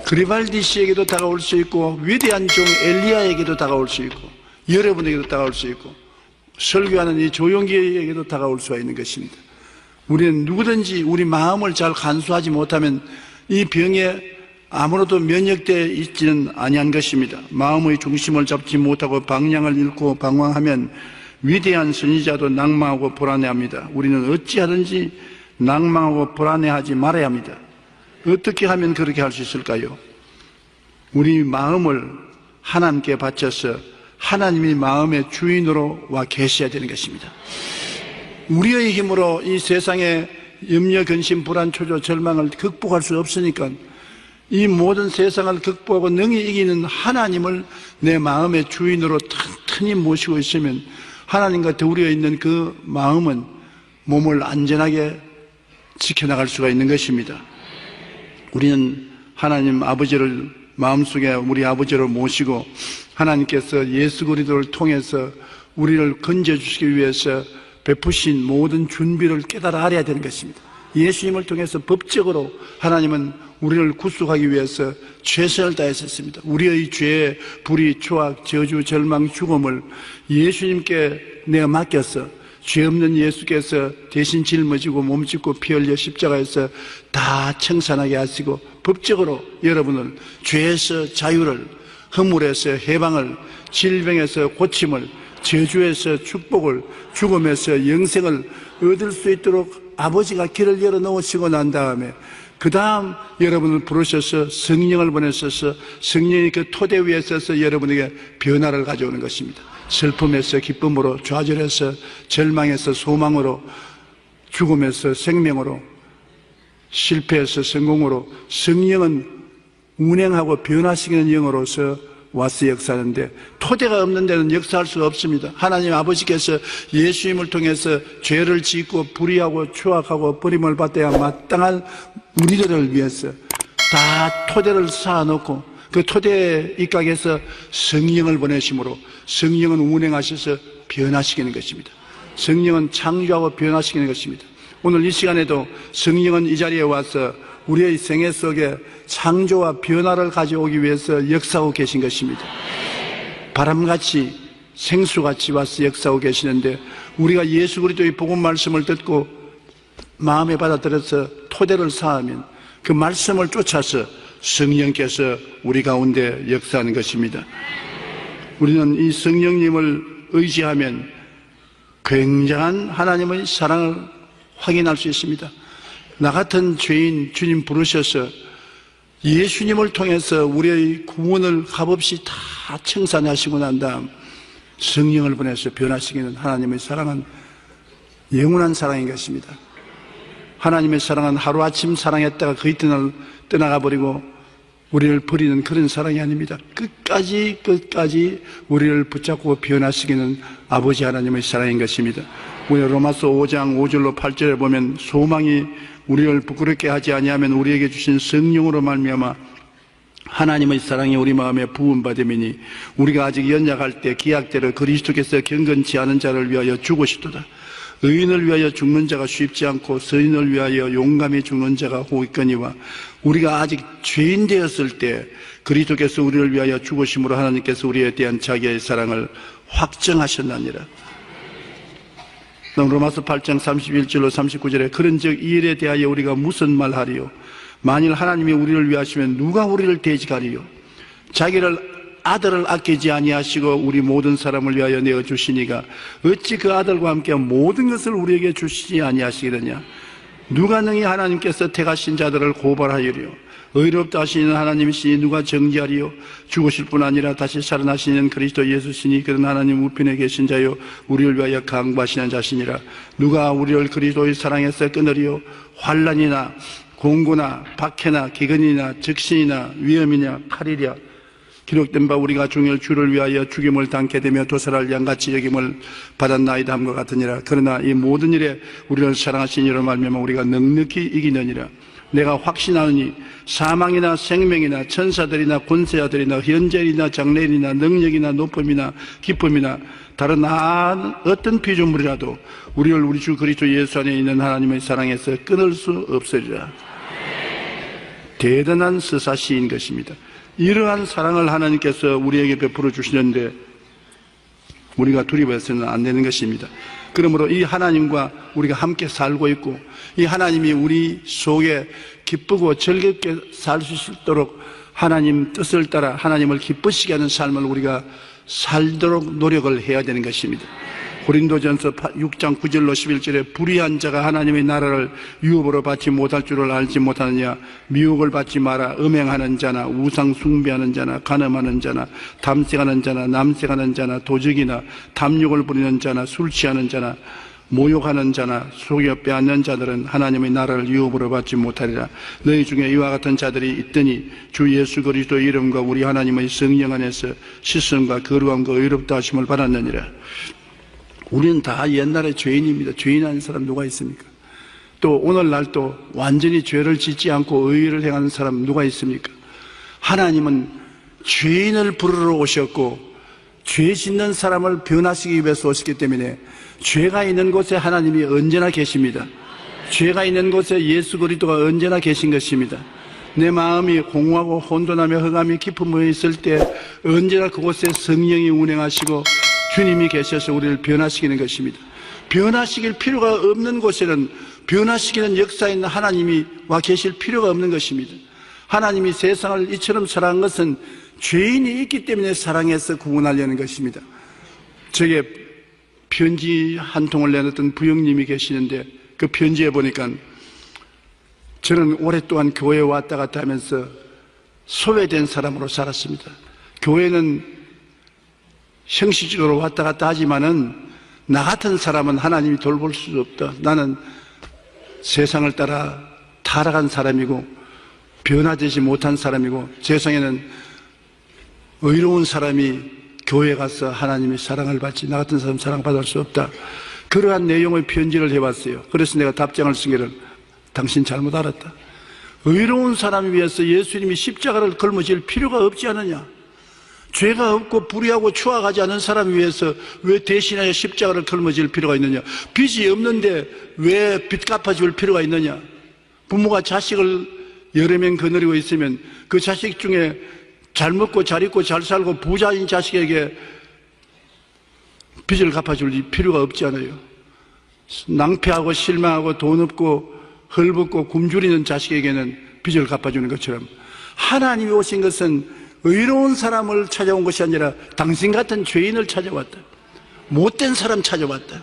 그리발디 씨에게도 다가올 수 있고 위대한 종 엘리야에게도 다가올 수 있고 여러분에게도 다가올 수 있고 설교하는 이 조용기에게도 다가올 수가 있는 것입니다. 우리는 누구든지 우리 마음을 잘 간수하지 못하면 이 병에 아무로도 면역되어 있지는 아니한 것입니다. 마음의 중심을 잡지 못하고 방향을 잃고 방황하면 위대한 선지자도 낭망하고 불안해합니다. 우리는 어찌하든지 낭망하고 불안해하지 말아야 합니다. 어떻게 하면 그렇게 할 수 있을까요? 우리 마음을 하나님께 바쳐서 하나님이 마음의 주인으로 와 계셔야 되는 것입니다. 우리의 힘으로 이 세상의 염려, 근심, 불안, 초조, 절망을 극복할 수 없으니까 이 모든 세상을 극복하고 능히 이기는 하나님을 내 마음의 주인으로 튼튼히 모시고 있으면 하나님과 더불어 있는 그 마음은 몸을 안전하게 지켜나갈 수가 있는 것입니다. 우리는 하나님 아버지를 마음속에 우리 아버지를 모시고 하나님께서 예수 그리스도를 통해서 우리를 건져주시기 위해서 베푸신 모든 준비를 깨달아 알아야 되는 것입니다. 예수님을 통해서 법적으로 하나님은 우리를 구속하기 위해서 최선을 다했었습니다. 우리의 죄, 불의, 추악, 저주, 절망, 죽음을 예수님께 내가 맡겨서 죄 없는 예수께서 대신 짊어지고 몸짓고 피 흘려 십자가에서 다 청산하게 하시고 법적으로 여러분을 죄에서 자유를, 허물에서 해방을, 질병에서 고침을, 저주에서 축복을, 죽음에서 영생을 얻을 수 있도록 아버지가 길을 열어 놓으시고 난 다음에 그 다음 여러분을 부르셔서 성령을 보내셔서 성령이 그 토대 위에 서서 여러분에게 변화를 가져오는 것입니다. 슬픔에서 기쁨으로, 좌절에서 절망에서 소망으로, 죽음에서 생명으로, 실패에서 성공으로 성령은 운행하고 변화시키는 영으로서 와서 역사하는데 토대가 없는 데는 역사할 수가 없습니다. 하나님 아버지께서 예수님을 통해서 죄를 짓고 불의하고 추악하고 버림을 받아야 마땅한 우리들을 위해서 다 토대를 쌓아놓고 그 토대에 입각해서 성령을 보내심으로 성령은 운행하셔서 변화시키는 것입니다. 성령은 창조하고 변화시키는 것입니다. 오늘 이 시간에도 성령은 이 자리에 와서 우리의 생애 속에 창조와 변화를 가져오기 위해서 역사하고 계신 것입니다. 바람같이 생수같이 와서 역사하고 계시는데 우리가 예수 그리스도의 복음 말씀을 듣고 마음에 받아들여서 토대를 쌓으면 그 말씀을 쫓아서 성령께서 우리 가운데 역사하는 것입니다. 우리는 이 성령님을 의지하면 굉장한 하나님의 사랑을 확인할 수 있습니다. 나 같은 죄인 주님 부르셔서 예수님을 통해서 우리의 구원을 값없이 다 청산하시고 난 다음 성령을 보내서 변화시키는 하나님의 사랑은 영원한 사랑인 것입니다. 하나님의 사랑은 하루아침 사랑했다가 그 이튿날 떠나가 버리고 우리를 버리는 그런 사랑이 아닙니다. 끝까지 우리를 붙잡고 변화시키는 아버지 하나님의 사랑인 것입니다. 우리 로마서 5장 5절로 8절에 보면 소망이 우리를 부끄럽게 하지 아니하면 우리에게 주신 성령으로 말미암아 하나님의 사랑이 우리 마음에 부음받음이니 우리가 아직 연약할 때 기약대로 그리스도께서 경건치 않은 자를 위하여 죽으시도다. 의인을 위하여 죽는 자가 쉽지 않고 서인을 위하여 용감히 죽는 자가 혹있거니와 우리가 아직 죄인 되었을 때 그리스도께서 우리를 위하여 죽으심으로 하나님께서 우리에 대한 자기의 사랑을 확정하셨나니라. 로마서 8장 31절로 39절에 그런즉 이 일에 대하여 우리가 무슨 말하리요? 만일 하나님이 우리를 위하시면 누가 우리를 대적하리요? 자기를 아들을 아끼지 아니하시고 우리 모든 사람을 위하여 내어 주시니가 어찌 그 아들과 함께 모든 것을 우리에게 주시지 아니하시겠느냐? 누가 능히 하나님께서 택하신 자들을 고발하리요? 의롭다 하시는 하나님이시니 누가 정죄하리요? 죽으실 뿐 아니라 다시 살아나시는 그리스도 예수시니 그런 하나님 우편에 계신 자요 우리를 위하여 강구하시는 자시니라. 누가 우리를 그리스도의 사랑에서 끊으리요? 환난이나 공고나 박해나 기근이나 적신이나 위험이냐 칼이랴. 기록된 바 우리가 중일 주를 위하여 죽임을 당케 되며 도살할 양같이 여김을 받았나이다 함과 같으니라. 그러나 이 모든 일에 우리를 사랑하신 이로 말미암아 우리가 넉넉히 이기느니라. 내가 확신하노니 사망이나 생명이나 천사들이나 권세자들이나 현재이나 장래이나 능력이나 높음이나 기쁨이나 다른 어떤 피조물이라도 우리를 우리 주 그리스도 예수 안에 있는 하나님의 사랑에서 끊을 수 없으리라. 대단한 서사시인 것입니다. 이러한 사랑을 하나님께서 우리에게 베풀어 주시는데 우리가 두려워해서는 안 되는 것입니다. 그러므로 이 하나님과 우리가 함께 살고 있고 이 하나님이 우리 속에 기쁘고 즐겁게 살 수 있도록 하나님 뜻을 따라 하나님을 기쁘시게 하는 삶을 우리가 살도록 노력을 해야 되는 것입니다. 고린도전서 6장 9절로 11절에 불의한 자가 하나님의 나라를 유업으로 받지 못할 줄을 알지 못하느냐. 미혹을 받지 마라. 음행하는 자나 우상 숭배하는 자나 간음하는 자나 담색하는 자나 남색하는 자나 도적이나 탐욕을 부리는 자나 술 취하는 자나 모욕하는 자나 속여 빼앗는 자들은 하나님의 나라를 유업으로 받지 못하리라. 너희 중에 이와 같은 자들이 있더니 주 예수 그리스도의 이름과 우리 하나님의 성령 안에서 씻음과 거룩함과 의롭다 하심을 받았느니라. 우리는 다 옛날에 죄인입니다. 죄인 아닌 사람 누가 있습니까? 또 오늘날 또 완전히 죄를 짓지 않고 의의를 행하는 사람 누가 있습니까? 하나님은 죄인을 부르러 오셨고 죄 짓는 사람을 변화시키기 위해서 오셨기 때문에 죄가 있는 곳에 하나님이 언제나 계십니다. 죄가 있는 곳에 예수 그리스도가 언제나 계신 것입니다. 내 마음이 공허하고 혼돈하며 흑암이 깊은 모여 있을 때 언제나 그곳에 성령이 운행하시고 주님이 계셔서 우리를 변화시키는 것입니다. 변화시킬 필요가 없는 곳에는 변화시키는 역사에 있는 하나님이 와 계실 필요가 없는 것입니다. 하나님이 세상을 이처럼 사랑한 것은 죄인이 있기 때문에 사랑해서 구원하려는 것입니다. 저게 편지 한 통을 내놨던 부형님이 계시는데 그 편지에 보니까 저는 오랫동안 교회에 왔다 갔다 하면서 소외된 사람으로 살았습니다. 교회는 형식적으로 왔다 갔다 하지만은 나 같은 사람은 하나님이 돌볼 수 없다. 나는 세상을 따라 타락한 사람이고 변화되지 못한 사람이고 세상에는 의로운 사람이 교회 가서 하나님의 사랑을 받지 나 같은 사람 사랑받을 수 없다. 그러한 내용의 편지를 해봤어요. 그래서 내가 답장을 쓰기를 당신 잘못 알았다. 의로운 사람을 위해서 예수님이 십자가를 걸머질 필요가 없지 않느냐. 죄가 없고 불의하고 추악하지 않은 사람을 위해서 왜 대신하여 십자가를 걸머질 필요가 있느냐. 빚이 없는데 왜 빚 갚아줄 필요가 있느냐. 부모가 자식을 여러 명 거느리고 있으면 그 자식 중에 잘 먹고 잘 입고 잘 살고 부자인 자식에게 빚을 갚아줄 필요가 없지 않아요. 낭패하고 실망하고 돈 없고 헐벗고 굶주리는 자식에게는 빚을 갚아주는 것처럼 하나님이 오신 것은 의로운 사람을 찾아온 것이 아니라 당신 같은 죄인을 찾아왔다. 못된 사람 찾아왔다.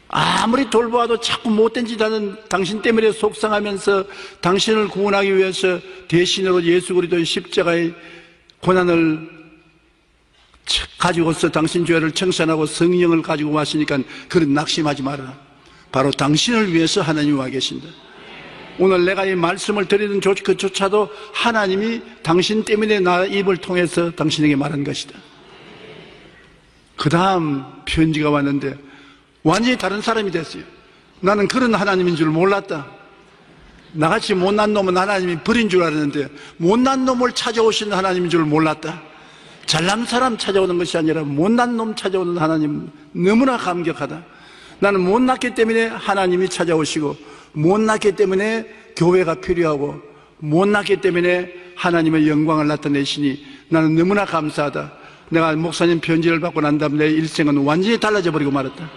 아무리 돌보아도 자꾸 못된 짓 하는 당신 때문에 속상하면서 당신을 구원하기 위해서 대신으로 예수 그리스도의 십자가의 고난을 가지고서 당신 죄를 청산하고 성령을 가지고 왔으니까 그런 낙심하지 말아라. 바로 당신을 위해서 하나님이 와 계신다. 오늘 내가 이 말씀을 드리는 그조차도 하나님이 당신 때문에 나 입을 통해서 당신에게 말한 것이다. 그 다음 편지가 왔는데 완전히 다른 사람이 됐어요. 나는 그런 하나님인 줄 몰랐다. 나같이 못난 놈은 하나님이 버린 줄 알았는데 못난 놈을 찾아오시는 하나님인 줄 몰랐다. 잘난 사람 찾아오는 것이 아니라 못난 놈 찾아오는 하나님 너무나 감격하다. 나는 못났기 때문에 하나님이 찾아오시고 못났기 때문에 교회가 필요하고 못났기 때문에 하나님의 영광을 나타내시니 나는 너무나 감사하다. 내가 목사님 편지를 받고 난 다음 내 일생은 완전히 달라져 버리고 말았다.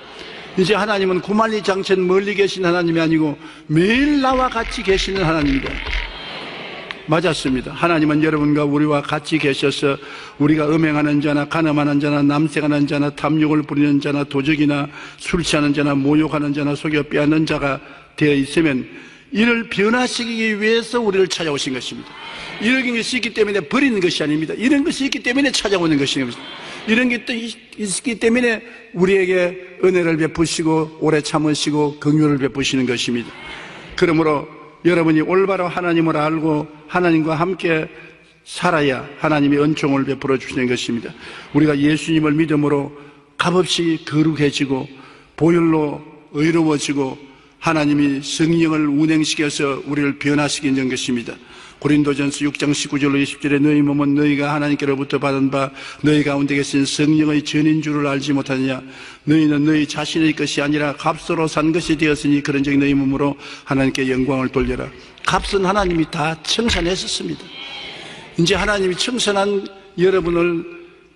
이제 하나님은 구만리장천 멀리 계신 하나님이 아니고 매일 나와 같이 계시는 하나님이다. 맞았습니다. 하나님은 여러분과 우리와 같이 계셔서 우리가 음행하는 자나 간음하는 자나 남색하는 자나 탐욕을 부리는 자나 도적이나 술 취하는 자나 모욕하는 자나 속여 빼앗는 자가 되어 있으면 이를 변화시키기 위해서 우리를 찾아오신 것입니다. 이런 것이 있기 때문에 버리는 것이 아닙니다. 이런 것이 있기 때문에 찾아오는 것입니다. 이런 게 또 있기 때문에 우리에게 은혜를 베푸시고 오래 참으시고 긍휼을 베푸시는 것입니다. 그러므로 여러분이 올바로 하나님을 알고 하나님과 함께 살아야 하나님이 은총을 베풀어 주시는 것입니다. 우리가 예수님을 믿음으로 값없이 거룩해지고 보혈로 의로워지고 하나님이 성령을 운행시켜서 우리를 변화시키는 것입니다. 고린도전서 6장 19절로 20절에 너희 몸은 너희가 하나님께로부터 받은 바 너희 가운데 계신 성령의 전인 줄을 알지 못하느냐. 너희는 너희 자신의 것이 아니라 값으로 산 것이 되었으니 그런즉 너희 몸으로 하나님께 영광을 돌려라. 값은 하나님이 다 청산했었습니다. 이제 하나님이 청산한 여러분을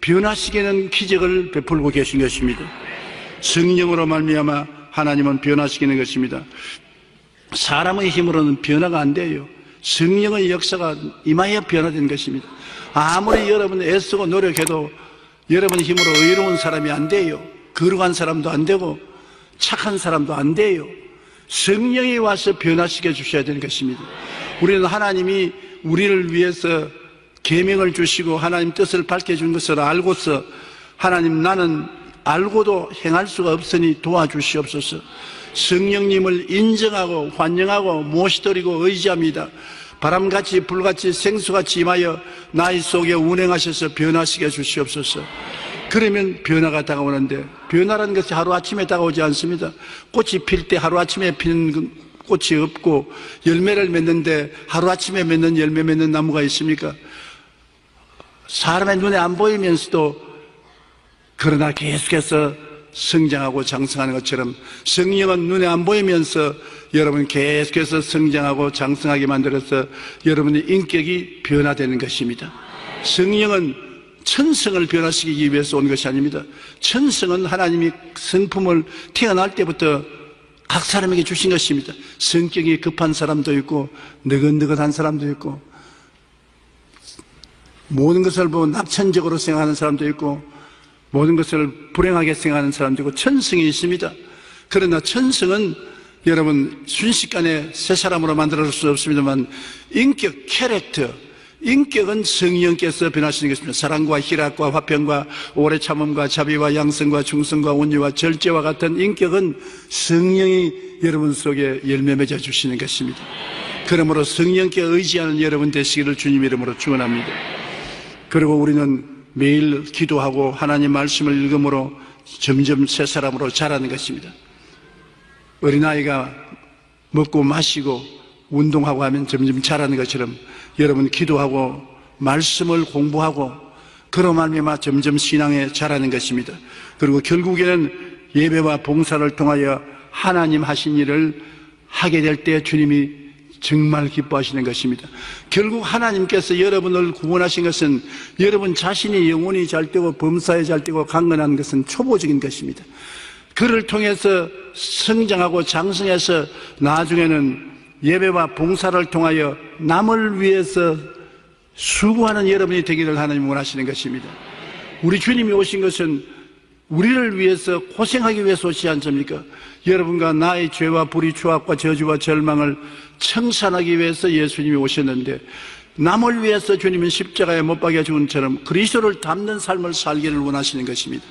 변화시키는 기적을 베풀고 계신 것입니다. 성령으로 말미암아 하나님은 변화시키는 것입니다. 사람의 힘으로는 변화가 안 돼요. 성령의 역사가 임하여 변화된 것입니다. 아무리 여러분 애쓰고 노력해도 여러분 힘으로 의로운 사람이 안 돼요. 거룩한 사람도 안 되고 착한 사람도 안 돼요. 성령이 와서 변화시켜 주셔야 되는 것입니다. 우리는 하나님이 우리를 위해서 계명을 주시고 하나님 뜻을 밝혀준 것을 알고서 하나님 나는 알고도 행할 수가 없으니 도와주시옵소서. 성령님을 인정하고 환영하고 모시드리고 의지합니다. 바람같이 불같이 생수같이 임하여 나의 속에 운행하셔서 변화시켜 주시옵소서. 그러면 변화가 다가오는데 변화라는 것이 하루아침에 다가오지 않습니다. 꽃이 필 때 하루아침에 피는 꽃이 없고 열매를 맺는데 하루아침에 맺는 열매 맺는 나무가 있습니까? 사람의 눈에 안 보이면서도 그러나 계속해서 성장하고 장성하는 것처럼 성령은 눈에 안 보이면서 여러분 계속해서 성장하고 장성하게 만들어서 여러분의 인격이 변화되는 것입니다. 성령은 천성을 변화시키기 위해서 온 것이 아닙니다. 천성은 하나님이 성품을 태어날 때부터 각 사람에게 주신 것입니다. 성격이 급한 사람도 있고 느긋느긋한 사람도 있고 모든 것을 보고 낙천적으로 생각하는 사람도 있고 모든 것을 불행하게 생각하는 사람도 있고 천성이 있습니다. 그러나 천성은 여러분 순식간에 새 사람으로 만들어줄 수 없습니다만 인격, 캐릭터, 인격은 성령께서 변하시는 것입니다. 사랑과 희락과 화평과 오래 참음과 자비와 양성과 충성과 온유와 절제와 같은 인격은 성령이 여러분 속에 열매 맺어 주시는 것입니다. 그러므로 성령께 의지하는 여러분 되시기를 주님 이름으로 축원합니다. 그리고 우리는 매일 기도하고 하나님 말씀을 읽음으로 점점 새 사람으로 자라는 것입니다. 어린아이가 먹고 마시고 운동하고 하면 점점 자라는 것처럼 여러분 기도하고 말씀을 공부하고 그로 말미암아 점점 신앙에 자라는 것입니다. 그리고 결국에는 예배와 봉사를 통하여 하나님 하신 일을 하게 될 때 주님이 정말 기뻐하시는 것입니다. 결국 하나님께서 여러분을 구원하신 것은 여러분 자신이 영혼이 잘 되고 범사에 잘 되고 강건한 것은 초보적인 것입니다. 그를 통해서 성장하고 장성해서 나중에는 예배와 봉사를 통하여 남을 위해서 수고하는 여러분이 되기를 하나님 원하시는 것입니다. 우리 주님이 오신 것은 우리를 위해서 고생하기 위해서 오시지 않습니까? 여러분과 나의 죄와 불의, 추악과 저주와 절망을 청산하기 위해서 예수님이 오셨는데 남을 위해서 주님은 십자가에 못 박혀 죽은 것처럼 그리스도를 닮는 삶을 살기를 원하시는 것입니다.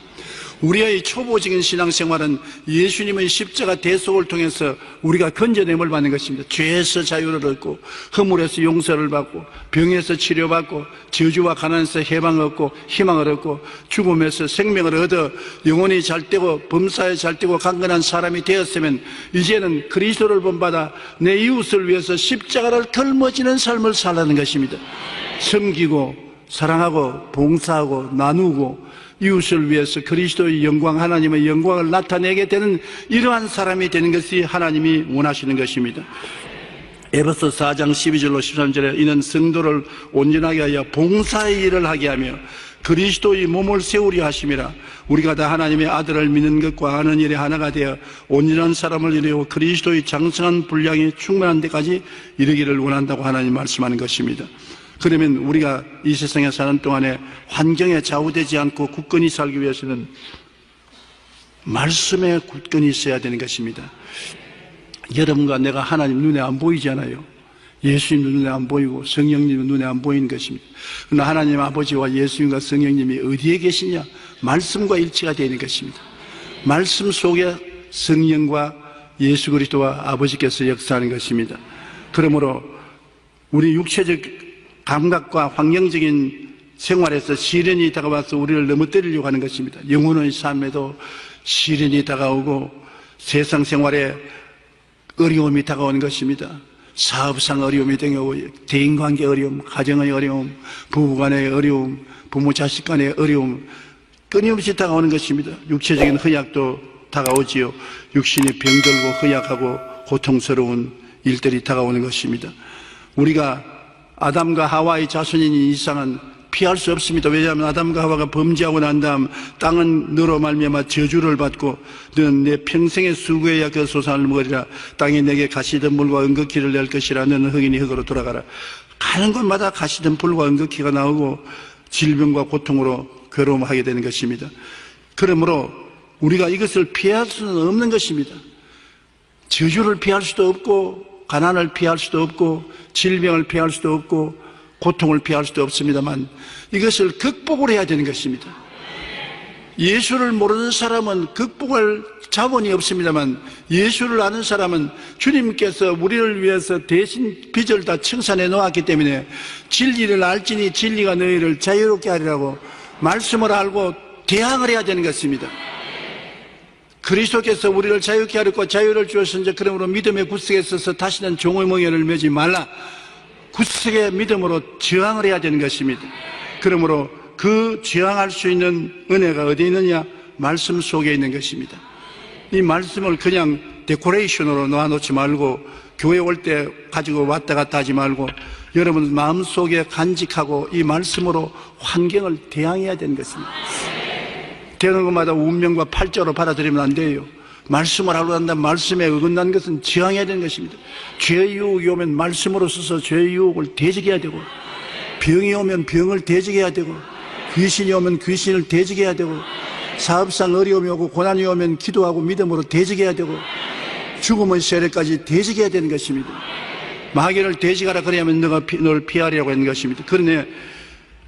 우리의 초보적인 신앙생활은 예수님의 십자가 대속을 통해서 우리가 건져냄을 받는 것입니다. 죄에서 자유를 얻고 허물에서 용서를 받고 병에서 치료받고 저주와 가난에서 해방을 얻고 희망을 얻고 죽음에서 생명을 얻어 영혼이 잘되고 범사에 잘되고 강건한 사람이 되었으면 이제는 그리스도를 본받아 내 이웃을 위해서 십자가를 덜머지는 삶을 살라는 것입니다. 섬기고 사랑하고 봉사하고 나누고 이웃을 위해서 그리스도의 영광, 하나님의 영광을 나타내게 되는 이러한 사람이 되는 것이 하나님이 원하시는 것입니다. 에베소 4장 12절로 13절에 이는 성도를 온전하게 하여 봉사의 일을 하게 하며 그리스도의 몸을 세우려 하심이라. 우리가 다 하나님의 아들을 믿는 것과 아는 일에 하나가 되어 온전한 사람을 이루고 그리스도의 장성한 분량이 충만한 데까지 이르기를 원한다고 하나님 말씀하는 것입니다. 그러면 우리가 이 세상에 사는 동안에 환경에 좌우되지 않고 굳건히 살기 위해서는 말씀에 굳건히 있어야 되는 것입니다. 여러분과 내가 하나님 눈에 안 보이잖아요. 예수님도 눈에 안 보이고 성령님도 눈에 안 보이는 것입니다. 그러나 하나님 아버지와 예수님과 성령님이 어디에 계시냐? 말씀과 일치가 되는 것입니다. 말씀 속에 성령과 예수 그리스도와 아버지께서 역사하는 것입니다. 그러므로 우리 육체적 감각과 환경적인 생활에서 시련이 다가와서 우리를 넘어뜨리려고 하는 것입니다. 영혼의 삶에도 시련이 다가오고 세상 생활에 어려움이 다가오는 것입니다. 사업상 어려움이 등하고 대인관계 어려움, 가정의 어려움, 부부간의 어려움, 부모 자식 간의 어려움 끊임없이 다가오는 것입니다. 육체적인 허약도 다가오지요. 육신이 병들고 허약하고 고통스러운 일들이 다가오는 것입니다. 우리가 아담과 하와의 자손인 이상은 피할 수 없습니다. 왜냐하면 아담과 하와가 범죄하고 난 다음 땅은 너로 말미암아 저주를 받고 너는 내 평생의 수고해야 그 소산을 먹으리라. 땅이 내게 가시덤불과 은극기를 낼 것이라. 너는 흑인이 흑으로 돌아가라. 가는 곳마다 가시덤불과 은극기가 나오고 질병과 고통으로 괴로움하게 되는 것입니다. 그러므로 우리가 이것을 피할 수는 없는 것입니다. 저주를 피할 수도 없고 가난을 피할 수도 없고 질병을 피할 수도 없고 고통을 피할 수도 없습니다만 이것을 극복을 해야 되는 것입니다. 예수를 모르는 사람은 극복할 자본이 없습니다만 예수를 아는 사람은 주님께서 우리를 위해서 대신 빚을 다 청산해 놓았기 때문에 진리를 알지니 진리가 너희를 자유롭게 하리라고 말씀을 알고 대항을 해야 되는 것입니다. 그리스도께서 우리를 자유케 하였고 자유를 주었으니 그러므로 믿음의 굳세게 서서 다시는 종의 멍에를 매지 말라. 굳세게 믿음으로 저항을 해야 되는 것입니다. 그러므로 그 저항할 수 있는 은혜가 어디에 있느냐? 말씀 속에 있는 것입니다. 이 말씀을 그냥 데코레이션으로 놓아놓지 말고 교회 올 때 가지고 왔다 갔다 하지 말고 여러분 마음속에 간직하고 이 말씀으로 환경을 대항해야 되는 것입니다. 되는 것마다 운명과 팔자로 받아들이면 안 돼요. 말씀을 하러 간다면 말씀에 어긋난 것은 저항해야 되는 것입니다. 죄의 유혹이 오면 말씀으로 써서 죄의 유혹을 대적해야 되고 병이 오면 병을 대적해야 되고 귀신이 오면 귀신을 대적해야 되고 사업상 어려움이 오고 고난이 오면 기도하고 믿음으로 대적해야 되고 죽음의 세례까지 대적해야 되는 것입니다. 마귀를 대적하라 그래야만 너가 너를 피하리라고 하는 것입니다. 그러니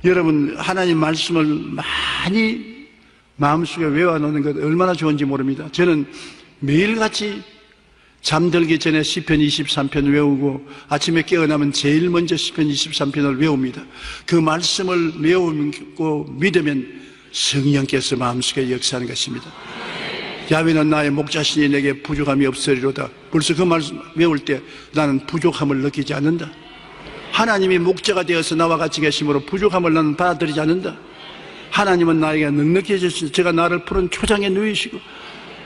여러분 하나님 말씀을 많이 마음속에 외워놓는 것 얼마나 좋은지 모릅니다. 저는 매일같이 잠들기 전에 시편 23편 외우고 아침에 깨어나면 제일 먼저 시편 23편을 외웁니다. 그 말씀을 외우고 믿으면 성령께서 마음속에 역사하는 것입니다. 야훼는 나의 목자시니 내게 부족함이 없으리로다. 벌써 그 말씀 외울 때 나는 부족함을 느끼지 않는다. 하나님이 목자가 되어서 나와 같이 계심으로 부족함을 나는 받아들이지 않는다. 하나님은 나에게 넉넉히 해주시고 제가 나를 푸른 초장에 누이시고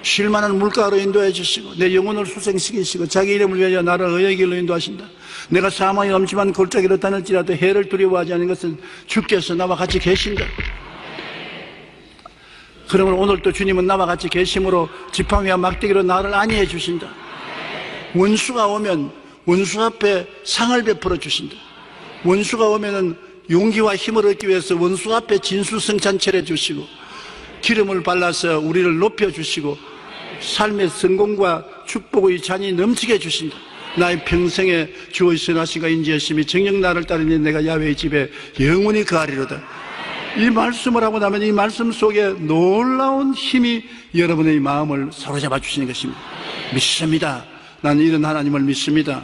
쉴만한 물가로 인도해 주시고 내 영혼을 수생시키시고 자기 이름을 위하여 나를 의의 길로 인도하신다. 내가 사망의 엄침한 골짜기로 다닐지라도 해를 두려워하지 않는 것은 주께서 나와 같이 계신다. 그러면 오늘도 주님은 나와 같이 계심으로 지팡이와 막대기로 나를 안위해 주신다. 원수가 오면 원수 앞에 상을 베풀어 주신다. 원수가 오면은 용기와 힘을 얻기 위해서 원수 앞에 진수성찬 해 주시고 기름을 발라서 우리를 높여주시고 삶의 성공과 축복의 잔이 넘치게 해주신다. 나의 평생에 주의 선하시가 인지하심이 정녕 나를 따르니 내가 야훼의 집에 영원히 거하리로다. 이 말씀을 하고 나면 이 말씀 속에 놀라운 힘이 여러분의 마음을 사로잡아 주시는 것입니다. 믿습니다. 나는 이런 하나님을 믿습니다.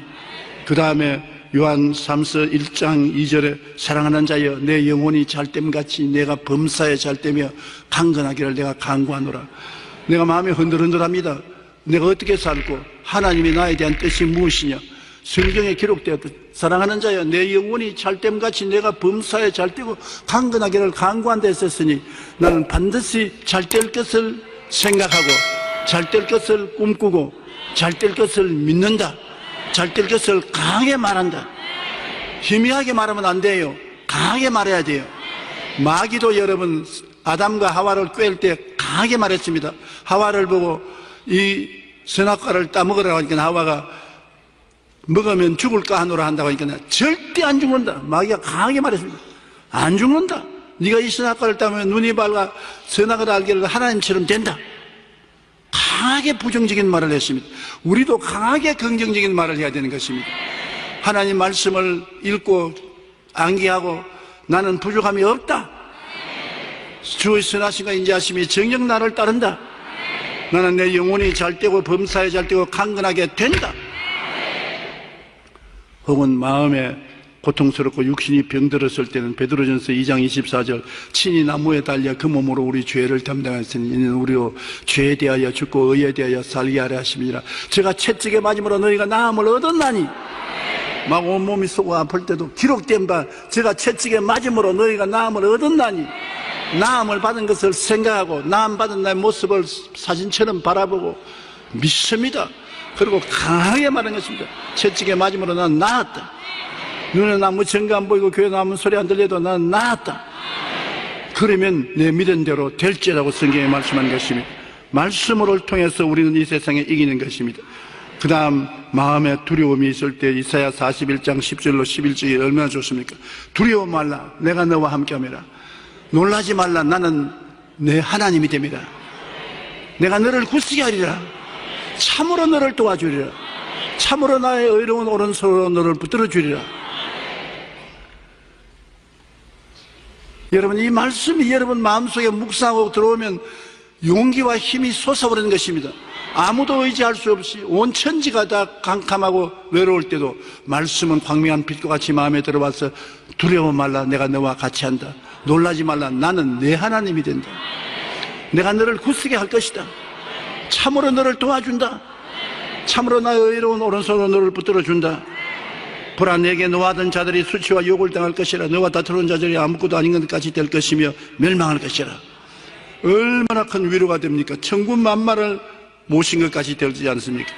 그 다음에 요한 3서 1장 2절에 사랑하는 자여 내 영혼이 잘됨같이 내가 범사에 잘되며 강건하기를 내가 간구하노라. 내가 마음이 흔들흔들합니다. 내가 어떻게 살고 하나님이 나에 대한 뜻이 무엇이냐. 성경에 기록되었듯 사랑하는 자여 내 영혼이 잘됨같이 내가 범사에 잘되고 강건하기를 간구한다 했었으니 나는 반드시 잘될 것을 생각하고 잘될 것을 꿈꾸고 잘될 것을 믿는다. 잘될 것을 강하게 말한다. 희미하게 말하면 안 돼요. 강하게 말해야 돼요. 마귀도 여러분 아담과 하와를 꿰을 때 강하게 말했습니다. 하와를 보고 이 선악과를 따먹으라고 하니까 하와가 먹으면 죽을까 하노라 한다고 하니까 절대 안 죽는다. 마귀가 강하게 말했습니다. 안 죽는다. 네가 이 선악과를 따면 눈이 밝아 선악을 알기를 하나님처럼 된다. 강하게 부정적인 말을 했습니다. 우리도 강하게 긍정적인 말을 해야 되는 것입니다. 하나님 말씀을 읽고 암기하고 나는 부족함이 없다. 주의 선하심과 인자하심이 정녕 나를 따른다. 나는 내 영혼이 잘되고 범사에 잘되고 강건하게 된다. 혹은 마음에 고통스럽고 육신이 병들었을 때는 베드로전서 2장 24절 친히 나무에 달려 그 몸으로 우리 죄를 담당하였으니 이는 우리로 죄에 대하여 죽고 의에 대하여 살게 하려 하심이니라. 제가 채찍에 맞음으로 너희가 나음을 얻었나니 막 온몸이 쏘고 아플 때도 기록된 바 제가 채찍에 맞음으로 너희가 나음을 얻었나니, 나음을 받은 것을 생각하고 나음 받은 나의 모습을 사진처럼 바라보고 믿습니다. 그리고 강하게 말한 것입니다. 채찍에 맞음으로 나는 나았다. 눈에 아무 증거 안 보이고 교회 아무 소리 안 들려도 나는 나았다. 그러면 내 믿은 대로 될지라고 성경에 말씀하는 것입니다. 말씀을 통해서 우리는 이 세상에 이기는 것입니다. 그 다음 마음에 두려움이 있을 때 이사야 41장 10절로 11절이 얼마나 좋습니까? 두려워 말라, 내가 너와 함께함이라. 놀라지 말라, 나는 내 하나님이 됨이라. 내가 너를 굳세게 하리라. 참으로 너를 도와주리라. 참으로 나의 의로운 오른손으로 너를 붙들어 주리라. 여러분, 이 말씀이 여러분 마음속에 묵상하고 들어오면 용기와 힘이 솟아오르는 것입니다. 아무도 의지할 수 없이 온 천지가 다 캄캄하고 외로울 때도 말씀은 광명한 빛과 같이 마음에 들어와서 두려워 말라, 내가 너와 같이 한다. 놀라지 말라, 나는 내 하나님이 된다. 내가 너를 굳세게 할 것이다. 참으로 너를 도와준다. 참으로 나의 의로운 오른손으로 너를 붙들어준다. 보라, 내게 노하던 자들이 수치와 욕을 당할 것이라. 너와 다투는 자들이 아무것도 아닌 것까지 될 것이며 멸망할 것이라. 얼마나 큰 위로가 됩니까? 천군 만마를 모신 것까지 되지 않습니까?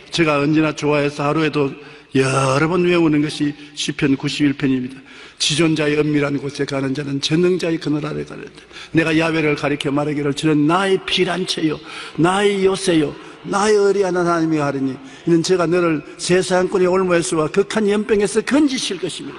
제가 언제나 좋아해서 하루에도 여러 번 외우는 것이 시편 91편입니다. 지존자의 은밀한 곳에 가는 자는 전능자의 그늘 아래 가는다. 내가 야훼를 가리켜 말하기를 저는 나의 피란체요, 나의 요새요, 나의 의리하는 하나님이 하리니 이는 제가 너를 세상권의 올무에서와 극한 연병에서 건지실 것입니다.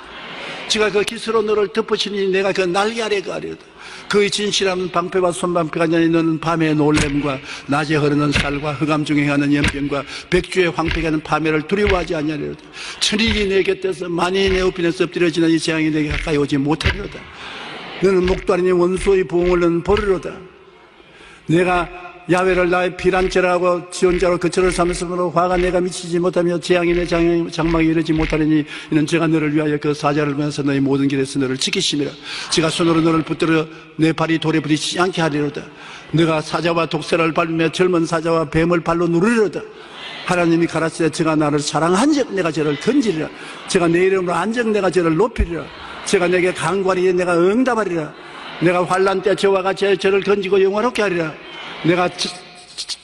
제가 그 깃으로 너를 덮으시니 내가 그 날개 아래 가리로다. 그의 진실함은 방패와 손방패가 아니니 너는 밤의 놀램과 낮에 흐르는 살과 흑암 중에 하는 연병과 백주의 황폐게 하는 파멸을 두려워하지 아니하리로다. 천인이 내 곁에서 만인이 내 우편에서 엎드려지는 이 재앙이 내게 가까이 오지 못하리로다. 너는 목도 아니니 원수의 부흥을 너는 보리로다. 내가 야훼를 나의 피란체라 하고 지존자로 거처를 삼으므로 화가 내가 미치지 못하며 재앙이 내 장막에 이르지 못하리니 이는 제가 너를 위하여 그 사자를 보면서 너의 모든 길에서 너를 지키심이라. 제가 손으로 너를 붙들어 내 발이 돌에 부딪히지 않게 하리로다. 네가 사자와 독새를 밟으며 젊은 사자와 뱀을 발로 누르리로다. 하나님이 가라사대 제가 나를 사랑한즉 내가 저를 건지리라. 제가 내 이름으로 안즉 내가 저를 높이리라. 제가 내게 간구하리에 내가 응답하리라. 내가 환난 때 저와 같이 저를 건지고 영화롭게 하리라. 내가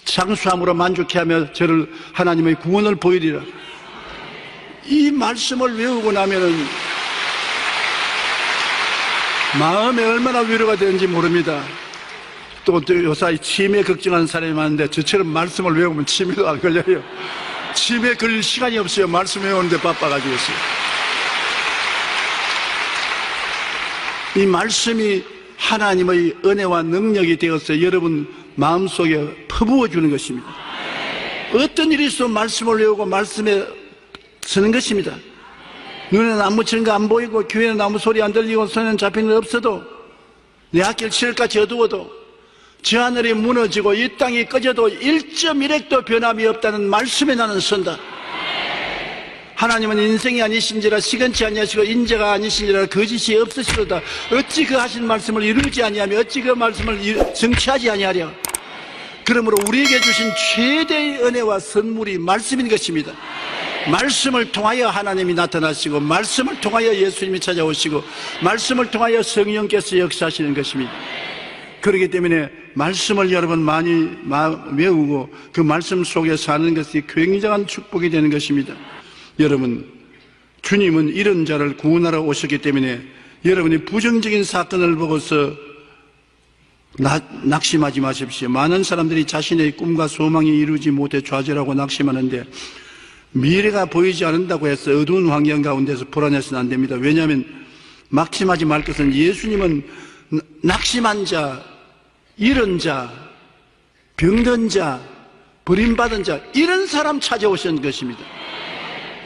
장수함으로 만족해 하며 저를 하나님의 구원을 보이리라. 이 말씀을 외우고 나면은 마음에 얼마나 위로가 되는지 모릅니다. 또 요사이 치매 걱정하는 사람이 많은데 저처럼 말씀을 외우면 치매도 안 걸려요. 치매 걸릴 시간이 없어요. 말씀 외우는데 바빠가지고 있어요. 이 말씀이 하나님의 은혜와 능력이 되어서 여러분 마음속에 퍼부어주는 것입니다. 어떤 일이 있어도 말씀을 외우고 말씀에 서는 것입니다. 눈에는 아무 증거 안 보이고 귀에는 아무 소리 안 들리고 손에는 잡히는 일 없어도 내 앞길 칠흑같이 어두워도 저 하늘이 무너지고 이 땅이 꺼져도 1.1핵도 변함이 없다는 말씀에 나는 선다. 하나님은 인생이 아니신지라 시건치 아니하시고 인재가 아니신지라 거짓이 없으시로다. 어찌 그 하신 말씀을 이루지 아니하며 어찌 그 말씀을 성취하지 아니하랴. 그러므로 우리에게 주신 최대의 은혜와 선물이 말씀인 것입니다. 말씀을 통하여 하나님이 나타나시고 말씀을 통하여 예수님이 찾아오시고 말씀을 통하여 성령께서 역사하시는 것입니다. 그렇기 때문에 말씀을 여러분 많이 외우고 그 말씀 속에 사는 것이 굉장한 축복이 되는 것입니다. 여러분, 주님은 이런 자를 구원하러 오셨기 때문에 여러분이 부정적인 사건을 보고서 낙심하지 마십시오. 많은 사람들이 자신의 꿈과 소망이 이루지 못해 좌절하고 낙심하는데 미래가 보이지 않는다고 해서 어두운 환경 가운데서 불안해서는 안 됩니다. 왜냐하면 낙심하지 말 것은 예수님은 낙심한 자, 잃은 자, 병든 자, 버림받은 자 이런 사람 찾아오신 것입니다.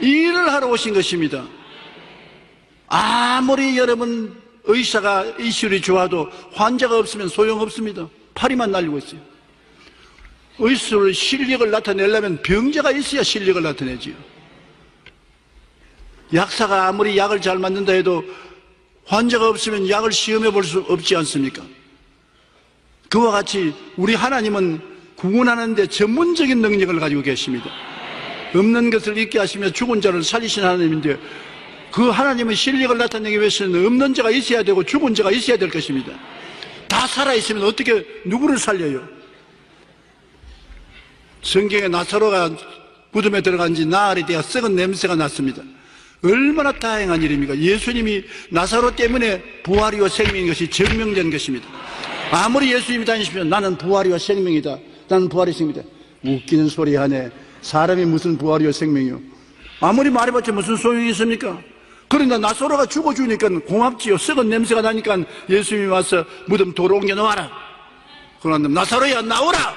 이 일을 하러 오신 것입니다. 아무리 여러분 의사가 이술이 좋아도 환자가 없으면 소용없습니다. 파리만 날리고 있어요. 의술의 실력을 나타내려면 병자가 있어야 실력을 나타내지요. 약사가 아무리 약을 잘 만든다 해도 환자가 없으면 약을 시험해 볼 수 없지 않습니까? 그와 같이 우리 하나님은 구원하는 데 전문적인 능력을 가지고 계십니다. 없는 것을 있게 하시며 죽은 자를 살리신 하나님인데, 그 하나님의 실력을 나타내기 위해서는 없는 자가 있어야 되고 죽은 자가 있어야 될 것입니다. 다 살아있으면 어떻게 누구를 살려요? 성경에 나사로가 무덤에 들어간 지 나흘이 되어 썩은 냄새가 났습니다. 얼마나 다행한 일입니까? 예수님이 나사로 때문에 부활이요 생명인 것이 증명된 것입니다. 아무리 예수님이 다니시면 나는 부활이요 생명이다, 나는 부활이 생명이다, 웃기는 소리 하네. 사람이 무슨 부활이요 생명이요? 아무리 말해봤자 무슨 소용이 있습니까? 그런데 나사로가 죽어주니까 고맙지요. 썩은 냄새가 나니까 예수님이 와서 무덤 도로 옮겨 놓아라. 그런데 나사로야 나오라.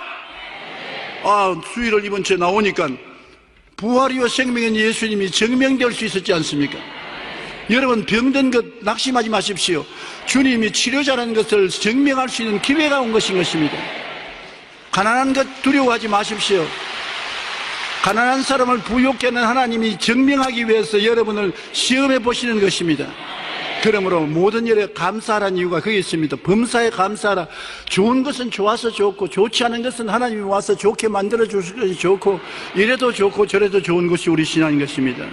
수의를 입은 채 나오니까 부활이요 생명인 예수님이 증명될 수 있었지 않습니까? 여러분, 병든 것 낙심하지 마십시오. 주님이 치료자라는 것을 증명할 수 있는 기회가 온 것인 것입니다. 가난한 것 두려워하지 마십시오. 가난한 사람을 부유케 하는 하나님이 증명하기 위해서 여러분을 시험해 보시는 것입니다. 그러므로 모든 일에 감사하라는 이유가 거기 있습니다. 범사에 감사하라. 좋은 것은 좋아서 좋고, 좋지 않은 것은 하나님이 와서 좋게 만들어 주실 것이 좋고, 이래도 좋고 저래도 좋은 것이 우리 신앙인 것입니다.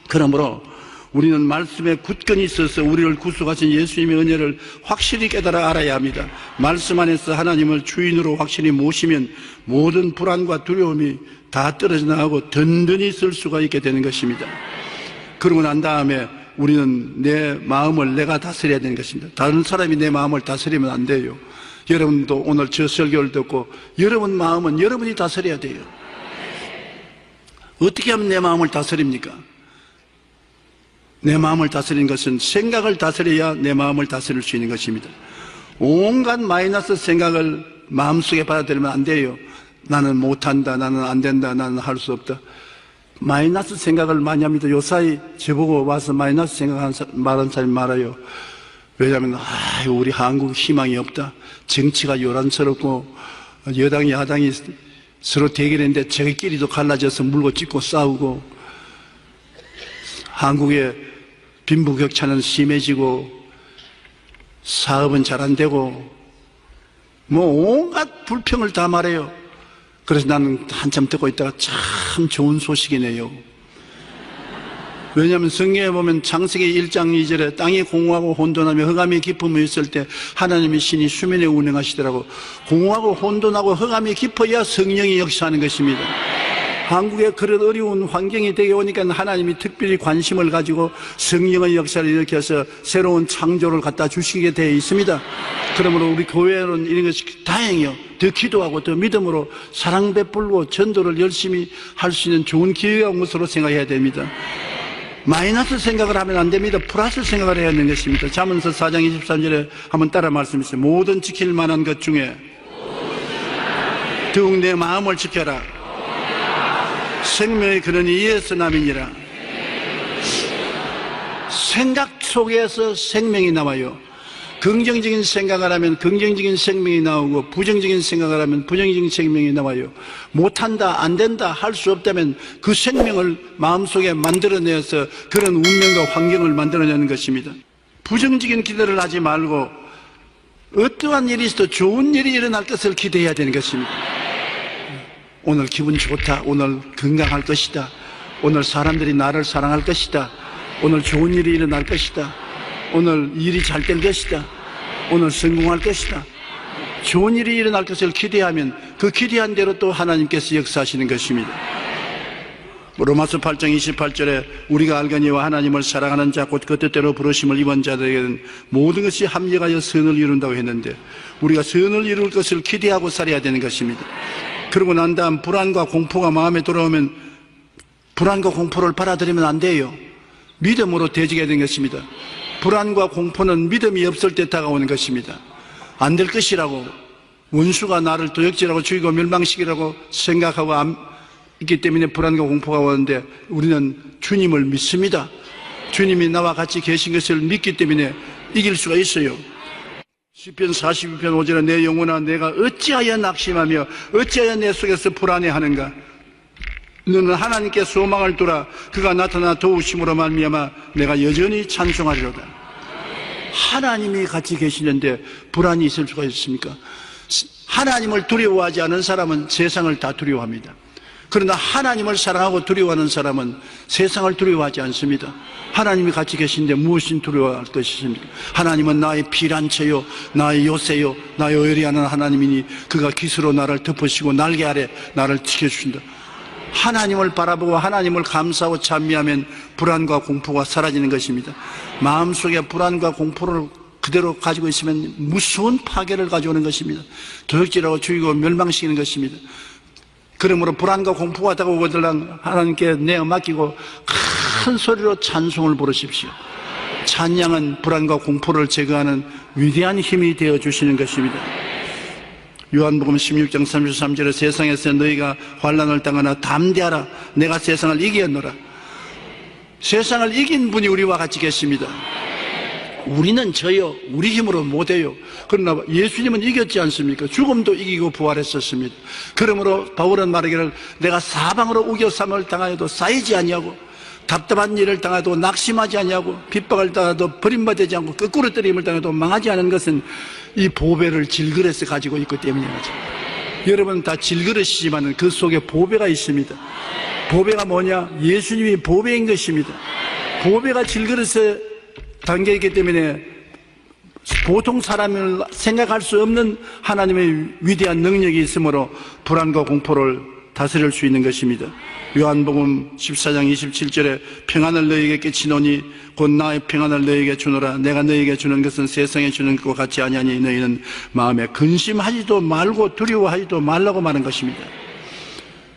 그러므로 우리는 말씀에 굳건히 있어서 우리를 구속하신 예수님의 은혜를 확실히 깨달아 알아야 합니다. 말씀 안에서 하나님을 주인으로 확실히 모시면 모든 불안과 두려움이 다 떨어져 나가고 든든히 쓸 수가 있게 되는 것입니다. 그러고 난 다음에 우리는 내 마음을 내가 다스려야 되는 것입니다. 다른 사람이 내 마음을 다스리면 안 돼요. 여러분도 오늘 저 설교를 듣고 여러분 마음은 여러분이 다스려야 돼요. 어떻게 하면 내 마음을 다스립니까? 내 마음을 다스리는 것은 생각을 다스려야 내 마음을 다스릴 수 있는 것입니다. 온갖 마이너스 생각을 마음속에 받아들이면 안 돼요. 나는 못한다, 나는 안 된다, 나는 할 수 없다. 마이너스 생각을 많이 합니다. 요사이 저보고 와서 마이너스 생각하는 말하는 사람이 많아요. 왜냐하면 우리 한국 희망이 없다, 정치가 요란스럽고 여당 야당이 서로 대결했는데 저희끼리도 갈라져서 물고 찢고 싸우고, 한국의 빈부격차는 심해지고 사업은 잘 안 되고 온갖 불평을 다 말해요. 그래서 나는 한참 듣고 있다가 참 좋은 소식이네요. 왜냐하면 성경에 보면 창세기 1장 2절에 땅이 공허하고 혼돈하며 흑암이 깊음이 있을 때 하나님이 신이 수면에 운행하시더라고. 공허하고 혼돈하고 흑암이 깊어야 성령이 역사하는 것입니다. 한국에 그런 어려운 환경이 되게 오니까 하나님이 특별히 관심을 가지고 성령의 역사를 일으켜서 새로운 창조를 갖다 주시게 되어 있습니다. 그러므로 우리 교회는 이런 것이 다행이요. 더 기도하고 더 믿음으로 사랑 베풀고 전도를 열심히 할 수 있는 좋은 기회가 온 것으로 생각해야 됩니다. 마이너스 생각을 하면 안 됩니다. 플러스 생각을 해야 하는 것입니다. 잠언서 4장 23절에 한번 따라 말씀하세요. 모든 지킬 만한 것 중에 더욱 내 마음을 지켜라. 생명의 근원이 이에서 남이니라. 생각 속에서 생명이 나와요. 긍정적인 생각을 하면 긍정적인 생명이 나오고, 부정적인 생각을 하면 부정적인 생명이 나와요. 못한다, 안 된다, 할 수 없다면 그 생명을 마음속에 만들어내서 그런 운명과 환경을 만들어내는 것입니다. 부정적인 기대를 하지 말고 어떠한 일이 있어도 좋은 일이 일어날 것을 기대해야 되는 것입니다. 오늘 기분 좋다, 오늘 건강할 것이다, 오늘 사람들이 나를 사랑할 것이다, 오늘 좋은 일이 일어날 것이다, 오늘 일이 잘 될 것이다, 오늘 성공할 것이다. 좋은 일이 일어날 것을 기대하면 그 기대한 대로 또 하나님께서 역사하시는 것입니다. 로마서 8장 28절에 우리가 알거니와 하나님을 사랑하는 자 곧 그 뜻대로 부르심을 입은 자들에게는 모든 것이 합력하여 선을 이룬다고 했는데, 우리가 선을 이룰 것을 기대하고 살아야 되는 것입니다. 그러고 난 다음 불안과 공포가 마음에 들어오면 불안과 공포를 받아들이면 안 돼요. 믿음으로 대적해야 되는 것입니다. 불안과 공포는 믿음이 없을 때 다가오는 것입니다. 안 될 것이라고, 원수가 나를 도역질하고 죽이고 멸망시키라고 생각하고 있기 때문에 불안과 공포가 오는데, 우리는 주님을 믿습니다. 주님이 나와 같이 계신 것을 믿기 때문에 이길 수가 있어요. 시편 42편 5절에 내 영혼아 내가 어찌하여 낙심하며 어찌하여 내 속에서 불안해하는가. 너는 하나님께 소망을 두라. 그가 나타나 도우심으로 말미암아 내가 여전히 찬송하리로다. 하나님이 같이 계시는데 불안이 있을 수가 있습니까? 하나님을 두려워하지 않은 사람은 세상을 다 두려워합니다. 그러나 하나님을 사랑하고 두려워하는 사람은 세상을 두려워하지 않습니다. 하나님이 같이 계신데 무엇인 두려워할 것이십니까? 하나님은 나의 피란처요, 나의 요새요, 나의 의리하는 하나님이니 그가 깃으로 나를 덮으시고 날개 아래 나를 지켜주신다. 하나님을 바라보고 하나님을 감사하고 찬미하면 불안과 공포가 사라지는 것입니다. 마음속에 불안과 공포를 그대로 가지고 있으면 무서운 파괴를 가져오는 것입니다. 도적질하고 죽이고 멸망시키는 것입니다. 그러므로 불안과 공포가 다가오거든 하나님께 내어 맡기고 큰 소리로 찬송을 부르십시오. 찬양은 불안과 공포를 제거하는 위대한 힘이 되어주시는 것입니다. 요한복음 16장 33절에 세상에서 너희가 환난을 당하나 담대하라 내가 세상을 이겼노라. 세상을 이긴 분이 우리와 같이 계십니다. 우리는 저요 우리 힘으로 못해요. 그러나 예수님은 이겼지 않습니까? 죽음도 이기고 부활했었습니다. 그러므로 바울은 말하기를 내가 사방으로 우겨삼을 당하여도 쌓이지 아니하고 답답한 일을 당해도 낙심하지 아니하고 핍박을 당해도 버림받지 않고 거꾸로 때림을 당해도 망하지 않은 것은 이 보배를 질그릇에 가지고 있기 때문이죠. 여러분 다 질그릇이지만 그 속에 보배가 있습니다. 보배가 뭐냐? 예수님이 보배인 것입니다. 보배가 질그릇에 담겨있기 때문에 보통 사람을 생각할 수 없는 하나님의 위대한 능력이 있으므로 불안과 공포를 다스릴 수 있는 것입니다. 요한복음 14장 27절에 평안을 너희에게 끼치노니 곧 나의 평안을 너희에게 주노라. 내가 너희에게 주는 것은 세상에 주는 것과 같지 아니하니 너희는 마음에 근심하지도 말고 두려워하지도 말라고 말한 것입니다.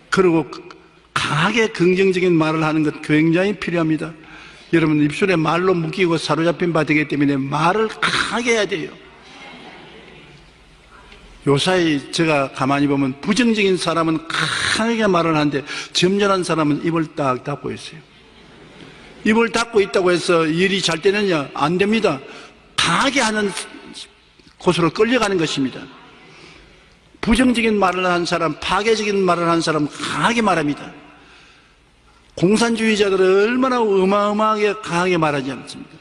그리고 강하게 긍정적인 말을 하는 것 굉장히 필요합니다. 여러분 입술에 말로 묶이고 사로잡힌 바 되기 때문에 말을 강하게 해야 돼요. 요사이 제가 가만히 보면 부정적인 사람은 강하게 말을 하는데 점잖은 사람은 입을 딱 닫고 있어요. 입을 닫고 있다고 해서 일이 잘 되느냐? 안 됩니다. 강하게 하는 곳으로 끌려가는 것입니다. 부정적인 말을 하는 사람, 파괴적인 말을 하는 사람 강하게 말합니다. 공산주의자들은 얼마나 어마어마하게 강하게 말하지 않습니까?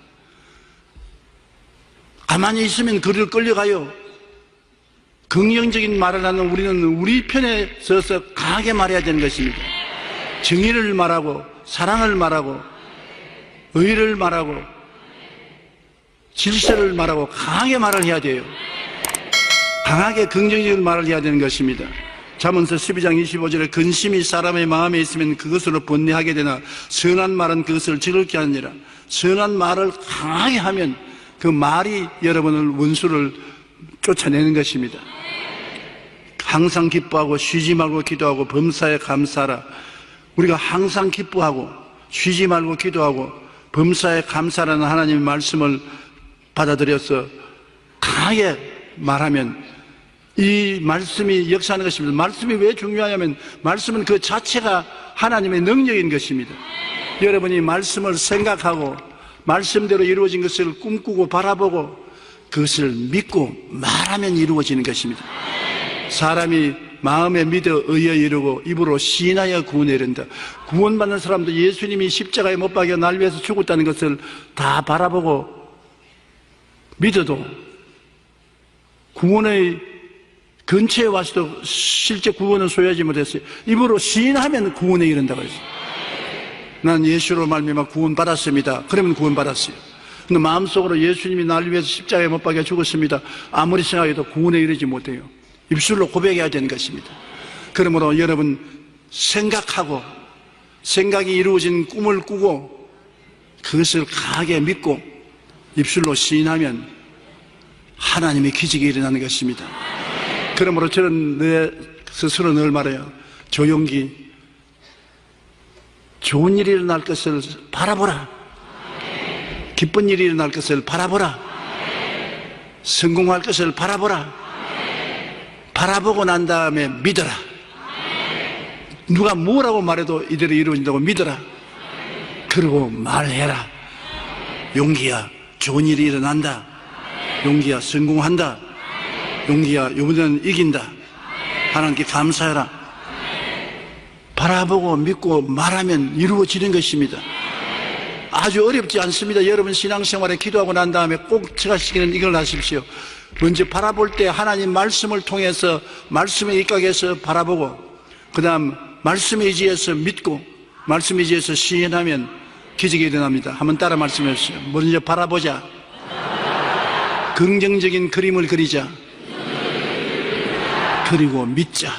가만히 있으면 그를 끌려가요. 긍정적인 말을 하는 우리는 우리 편에 서서 강하게 말해야 되는 것입니다. 정의를 말하고 사랑을 말하고 의를 말하고 질서를 말하고 강하게 말을 해야 돼요. 강하게 긍정적인 말을 해야 되는 것입니다. 잠언서 12장 25절에 근심이 사람의 마음에 있으면 그것으로 번뇌하게 되나 선한 말은 그것을 즐겁게 하느니라. 선한 말을 강하게 하면 그 말이 여러분을 원수를 쫓아내는 것입니다. 항상 기뻐하고 쉬지 말고 기도하고 범사에 감사하라. 우리가 항상 기뻐하고 쉬지 말고 기도하고 범사에 감사라는 하나님의 말씀을 받아들여서 강하게 말하면 이 말씀이 역사하는 것입니다. 말씀이 왜 중요하냐면 말씀은 그 자체가 하나님의 능력인 것입니다. 여러분이 말씀을 생각하고 말씀대로 이루어진 것을 꿈꾸고 바라보고 그것을 믿고 말하면 이루어지는 것입니다. 사람이 마음에 믿어 의에 이르고 입으로 시인하여 구원에 이른다. 구원받는 사람도 예수님이 십자가에 못 박여 날 위해서 죽었다는 것을 다 바라보고 믿어도 구원의 근처에 와서도 실제 구원을 소유하지 못했어요. 입으로 시인하면 구원에 이른다고 했어요. 난 예수로 말미암아 구원받았습니다. 그러면 구원받았어요. 근데 마음속으로 예수님이 날 위해서 십자가에 못 박여 죽었습니다. 아무리 생각해도 구원에 이르지 못해요. 입술로 고백해야 되는 것입니다. 그러므로 여러분 생각하고 생각이 이루어진 꿈을 꾸고 그것을 강하게 믿고 입술로 시인하면 하나님의 기적이 일어나는 것입니다. 그러므로 저는 내 스스로 늘 말해요. 조용기 좋은 일이 일어날 것을 바라보라. 기쁜 일이 일어날 것을 바라보라. 성공할 것을 바라보라. 바라보고 난 다음에 믿어라. 누가 뭐라고 말해도 이대로 이루어진다고 믿어라. 그리고 말해라. 용기야, 좋은 일이 일어난다. 용기야, 성공한다. 용기야, 이번에는 이긴다. 하나님께 감사해라. 바라보고 믿고 말하면 이루어지는 것입니다. 아주 어렵지 않습니다. 여러분 신앙생활에 기도하고 난 다음에 꼭 제가 시키는 이걸 하십시오. 먼저 바라볼 때 하나님 말씀을 통해서 말씀에 입각해서 바라보고 그 다음 말씀에 의지해서 믿고 말씀에 의지해서 시인하면 기적이 일어납니다. 한번 따라 말씀해 주세요. 먼저 바라보자. 긍정적인 그림을 그리자. 그리고 믿자.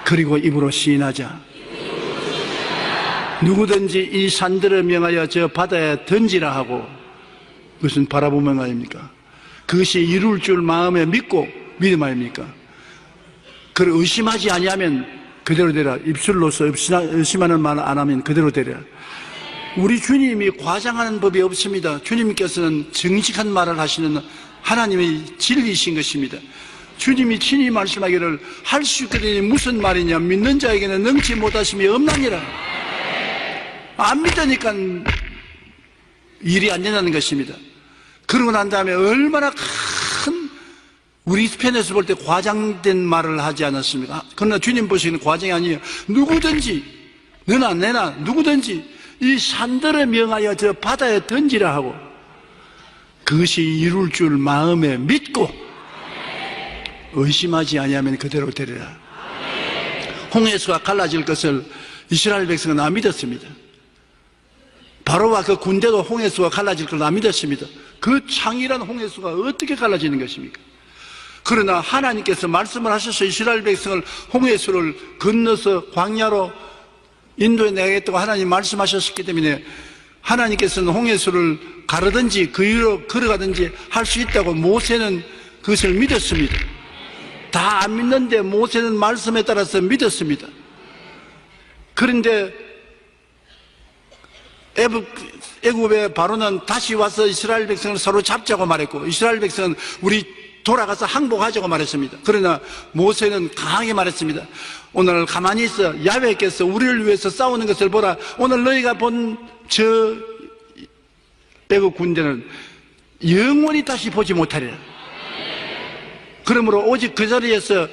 그리고 입으로 시인하자. 누구든지 이 산들을 명하여 저 바다에 던지라 하고, 그것은 바라보면 아닙니까? 그것이 이룰 줄 마음에 믿고 믿음 아닙니까? 그를 의심하지 아니하면 그대로 되라. 입술로서 의심하는 말 안 하면 그대로 되라. 우리 주님이 과장하는 법이 없습니다. 주님께서는 정직한 말을 하시는 하나님의 진리이신 것입니다. 주님이 친히 말씀하기를 할 수 있거든요. 무슨 말이냐? 믿는 자에게는 능치 못하심이 없나니라. 안 믿으니까 일이 안 된다는 것입니다. 그러고 난 다음에 얼마나 큰, 우리 편에서 볼 때 과장된 말을 하지 않았습니까? 그러나 주님 보시기에는 과장이 아니에요. 누구든지, 너나 내나 누구든지 이 산들을 명하여 저 바다에 던지라 하고, 그것이 이룰 줄 마음에 믿고 의심하지 아니하면 그대로 되리라. 홍해수가 갈라질 것을 이스라엘 백성은 안 믿었습니다. 바로와 그 군대도 홍해수가 갈라질 걸 안 믿었습니다. 그 창이란 홍해수가 어떻게 갈라지는 것입니까? 그러나 하나님께서 말씀을 하셔서 이스라엘 백성을 홍해수를 건너서 광야로 인도에 내겠다고 하나님 말씀하셨기 때문에 하나님께서는 홍해수를 가르든지 그 위로 걸어가든지 할 수 있다고 모세는 그것을 믿었습니다. 다 안 믿는데 모세는 말씀에 따라서 믿었습니다. 그런데 애굽의 바로는 다시 와서 이스라엘 백성을 사로잡자고 말했고, 이스라엘 백성은 우리 돌아가서 항복하자고 말했습니다. 그러나 모세는 강하게 말했습니다. 오늘 가만히 있어. 야훼께서 우리를 위해서 싸우는 것을 보라. 오늘 너희가 본 저 애굽 군대는 영원히 다시 보지 못하리라. 그러므로 오직 그 자리에서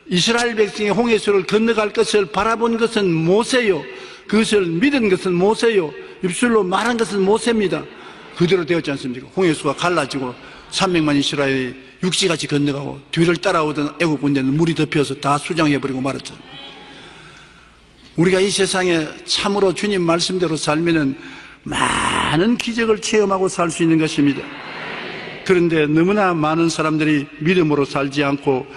이스라엘 백성이 홍해수를 건너갈 것을 바라본 것은 모세요. 그것을 믿은 것은 모세요. 입술로 말한 것은 모세입니다. 그대로 되었지 않습니까? 홍해수가 갈라지고 300만 이스라엘이 육지같이 건너가고 뒤를 따라오던 애국 군대는 물이 덮여서 다 수장해버리고 말았죠. 우리가 이 세상에 참으로 주님 말씀대로 살면은 많은 기적을 체험하고 살 수 있는 것입니다. 그런데 너무나 많은 사람들이 믿음으로 살지 않고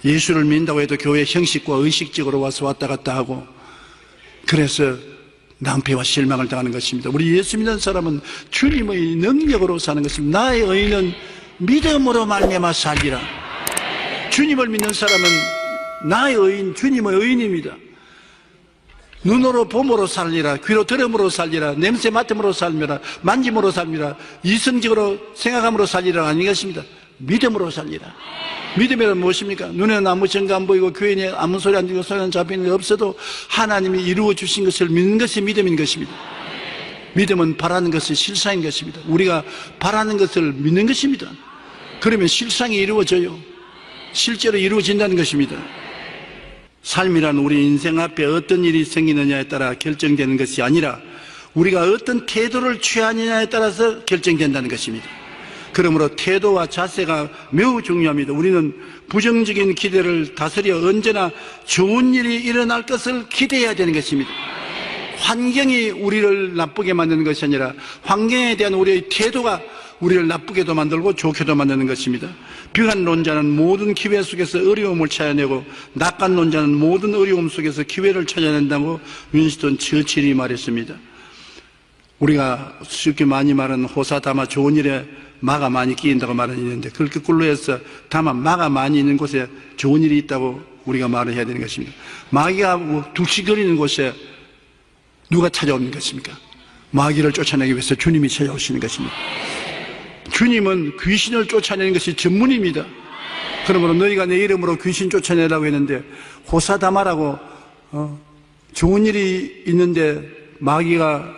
예수를 믿는다고 해도 교회 형식과 의식적으로 와서 왔다 갔다 하고, 그래서 낭패와 실망을 당하는 것입니다. 우리 예수 믿는 사람은 주님의 능력으로 사는 것입니다. 나의 의인은 믿음으로 말미암아 살리라. 주님을 믿는 사람은 나의 의인, 주님의 의인입니다. 눈으로 봄으로 살리라, 귀로 들음으로 살리라, 냄새 맡음으로 살리라, 만짐으로 살리라, 이성적으로 생각함으로 살리라 아닌 것입니다. 믿음으로 살리라. 믿음이란 무엇입니까? 눈에는 아무 증거 안 보이고 귀에 아무 소리 안 들리고 손에는 잡히는 게 없어도 하나님이 이루어 주신 것을 믿는 것이 믿음인 것입니다. 믿음은 바라는 것이 실상인 것입니다. 우리가 바라는 것을 믿는 것입니다. 그러면 실상이 이루어져요. 실제로 이루어진다는 것입니다. 삶이란 우리 인생 앞에 어떤 일이 생기느냐에 따라 결정되는 것이 아니라 우리가 어떤 태도를 취하느냐에 따라서 결정된다는 것입니다. 그러므로 태도와 자세가 매우 중요합니다. 우리는 부정적인 기대를 다스려 언제나 좋은 일이 일어날 것을 기대해야 되는 것입니다. 환경이 우리를 나쁘게 만드는 것이 아니라 환경에 대한 우리의 태도가 우리를 나쁘게도 만들고 좋게도 만드는 것입니다. 비관론자는 모든 기회 속에서 어려움을 찾아내고 낙관론자는 모든 어려움 속에서 기회를 찾아낸다고 윈스턴 처칠이 말했습니다. 우리가 쉽게 많이 말하는 호사다마 좋은 일에 마가 많이 끼인다고 말은 있는데, 그렇게 꿀로 해서 다만 마가 많이 있는 곳에 좋은 일이 있다고 우리가 말을 해야 되는 것입니다. 마귀가 둑시거리는 곳에 누가 찾아오는 것입니까? 마귀를 쫓아내기 위해서 주님이 찾아오시는 것입니다. 주님은 귀신을 쫓아내는 것이 전문입니다. 그러므로 너희가 내 이름으로 귀신 쫓아내라고 했는데, 호사다마라고 좋은 일이 있는데 마귀가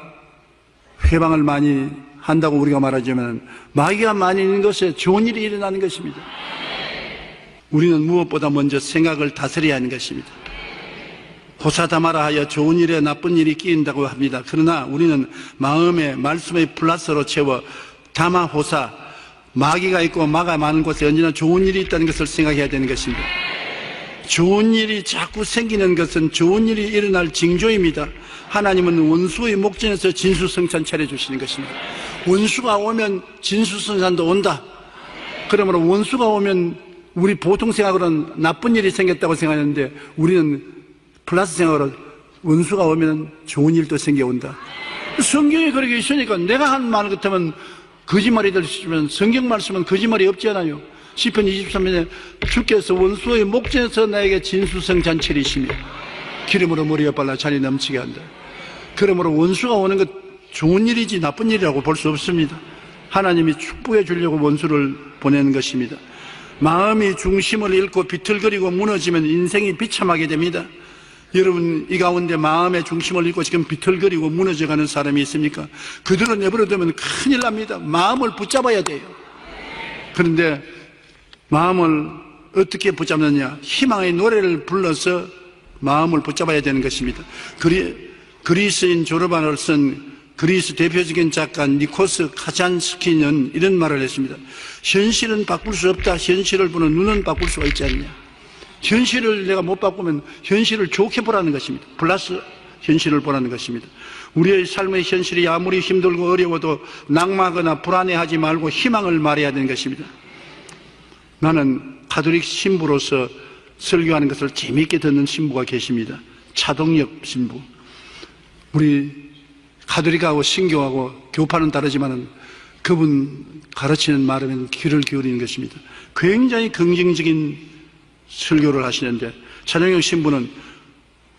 회방을 많이 한다고 우리가 말하자면 마귀가 많이 있는 것에 좋은 일이 일어나는 것입니다. 우리는 무엇보다 먼저 생각을 다스려야 하는 것입니다. 호사다마라 하여 좋은 일에 나쁜 일이 끼인다고 합니다. 그러나 우리는 마음에 말씀의 플러스로 채워 다마호사, 마귀가 있고 마가 많은 곳에 언제나 좋은 일이 있다는 것을 생각해야 되는 것입니다. 좋은 일이 자꾸 생기는 것은 좋은 일이 일어날 징조입니다. 하나님은 원수의 목전에서 진수성찬 차려주시는 것입니다. 원수가 오면 진수성찬도 온다. 그러므로 원수가 오면 우리 보통 생각으로는 나쁜 일이 생겼다고 생각하는데 우리는 플러스 생각으로 원수가 오면 좋은 일도 생겨온다. 성경에 그렇게 있으니까 내가 한 말 같으면 거짓말이 될 수 있지만 성경 말씀은 거짓말이 없지 않아요. 시편 23편에 주께서 원수의 목전에서 나에게 진수성찬 차리시며 기름으로 머리에 발라 잔이 넘치게 한다. 그러므로 원수가 오는 것 좋은 일이지 나쁜 일이라고 볼 수 없습니다. 하나님이 축복해 주려고 원수를 보내는 것입니다. 마음이 중심을 잃고 비틀거리고 무너지면 인생이 비참하게 됩니다. 여러분 이 가운데 마음의 중심을 잃고 지금 비틀거리고 무너져가는 사람이 있습니까? 그대로 내버려두면 큰일 납니다. 마음을 붙잡아야 돼요. 그런데 마음을 어떻게 붙잡느냐? 희망의 노래를 불러서 마음을 붙잡아야 되는 것입니다. 그리스인 졸업안을 쓴 그리스 대표적인 작가 니코스 카잔스키는 이런 말을 했습니다. 현실은 바꿀 수 없다. 현실을 보는 눈은 바꿀 수가 있지 않냐. 현실을 내가 못 바꾸면 현실을 좋게 보라는 것입니다. 플러스 현실을 보라는 것입니다. 우리의 삶의 현실이 아무리 힘들고 어려워도 낙마하거나 불안해하지 말고 희망을 말해야 되는 것입니다. 나는 가톨릭 신부로서 설교하는 것을 재미있게 듣는 신부가 계십니다. 차동엽 신부. 우리 가톨릭하고 신교하고 교파는 다르지만 그분 가르치는 말에는 귀를 기울이는 것입니다. 굉장히 긍정적인 설교를 하시는데 차동엽 신부는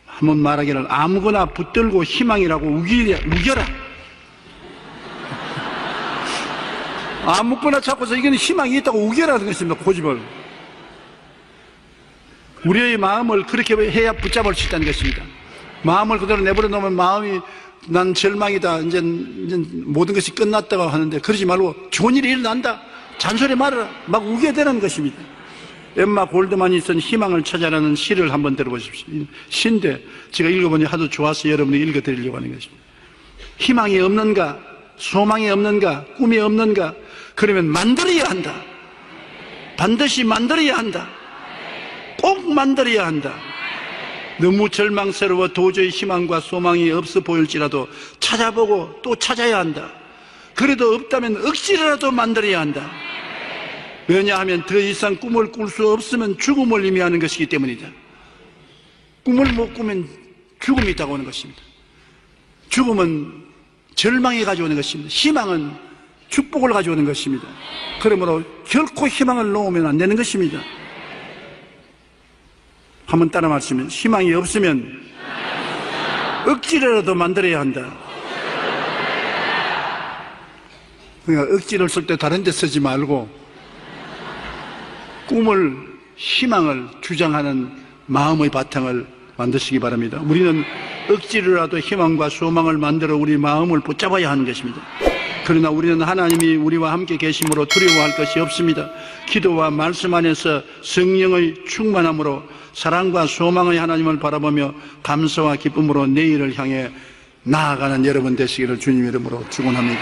한번 말하기를 아무거나 붙들고 희망이라고 우겨라. 아무거나 잡고서 이건 희망이 있다고 우겨라는 것입니다. 고집을. 우리의 마음을 그렇게 해야 붙잡을 수 있다는 것입니다. 마음을 그대로 내버려 놓으면 마음이 난 절망이다. 이제 모든 것이 끝났다고 하는데 그러지 말고 좋은 일이 일어난다. 잔소리 말아라. 막 우겨대는 것입니다. 엠마 골드만이 쓴 희망을 찾아라는 시를 한번 들어보십시오. 시인데 제가 읽어보니 하도 좋아서 여러분이 읽어드리려고 하는 것입니다. 희망이 없는가? 소망이 없는가? 꿈이 없는가? 그러면 만들어야 한다. 반드시 만들어야 한다. 꼭 만들어야 한다. 너무 절망스러워 도저히 희망과 소망이 없어 보일지라도 찾아보고 또 찾아야 한다. 그래도 없다면 억지로라도 만들어야 한다. 왜냐하면 더 이상 꿈을 꿀 수 없으면 죽음을 의미하는 것이기 때문이다. 꿈을 못 꾸면 죽음이 있다고 하는 것입니다. 죽음은 절망이 가져오는 것입니다. 희망은 축복을 가져오는 것입니다. 그러므로 결코 희망을 놓으면 안 되는 것입니다. 한번 따라 말씀해. 희망이 없으면 억지로라도 만들어야 한다. 그러니까 억지를 쓸 때 다른 데 쓰지 말고 꿈을, 희망을 주장하는 마음의 바탕을 만드시기 바랍니다. 우리는 억지로라도 희망과 소망을 만들어 우리 마음을 붙잡아야 하는 것입니다. 그러나 우리는 하나님이 우리와 함께 계심으로 두려워할 것이 없습니다. 기도와 말씀 안에서 성령의 충만함으로 사랑과 소망의 하나님을 바라보며 감사와 기쁨으로 내일을 향해 나아가는 여러분 되시기를 주님 이름으로 축원합니다.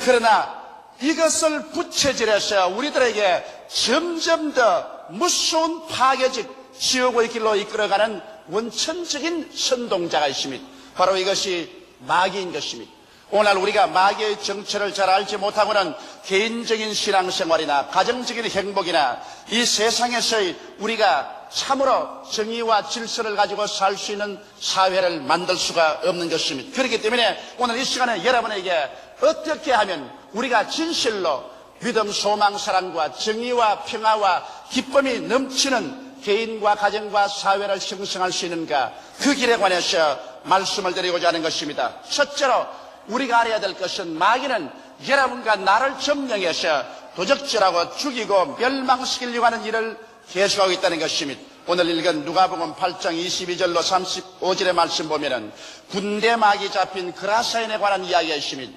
그러나 이것을 부채질해서 우리들에게 점점 더 무서운 파괴적 지옥의 길로 이끌어가는 원천적인 선동자가 있습니다. 바로 이것이 마귀인 것입니다. 오늘 우리가 마귀의 정체를 잘 알지 못하고는 개인적인 신앙생활이나 가정적인 행복이나 이 세상에서의 우리가 참으로 정의와 질서를 가지고 살 수 있는 사회를 만들 수가 없는 것입니다. 그렇기 때문에 오늘 이 시간에 여러분에게 어떻게 하면 우리가 진실로 믿음, 소망, 사랑과 정의와 평화와 기쁨이 넘치는 개인과 가정과 사회를 형성할 수 있는가, 그 길에 관해서 말씀을 드리고자 하는 것입니다. 첫째로 우리가 알아야 될 것은 마귀는 여러분과 나를 점령해서 도적질하고 죽이고 멸망시키려고 하는 일을 계속하고 있다는 것입니다. 오늘 읽은 누가복음 8장 22절로 35절의 말씀 보면은 군대 마귀 잡힌 그라사인에 관한 이야기가 있습니다.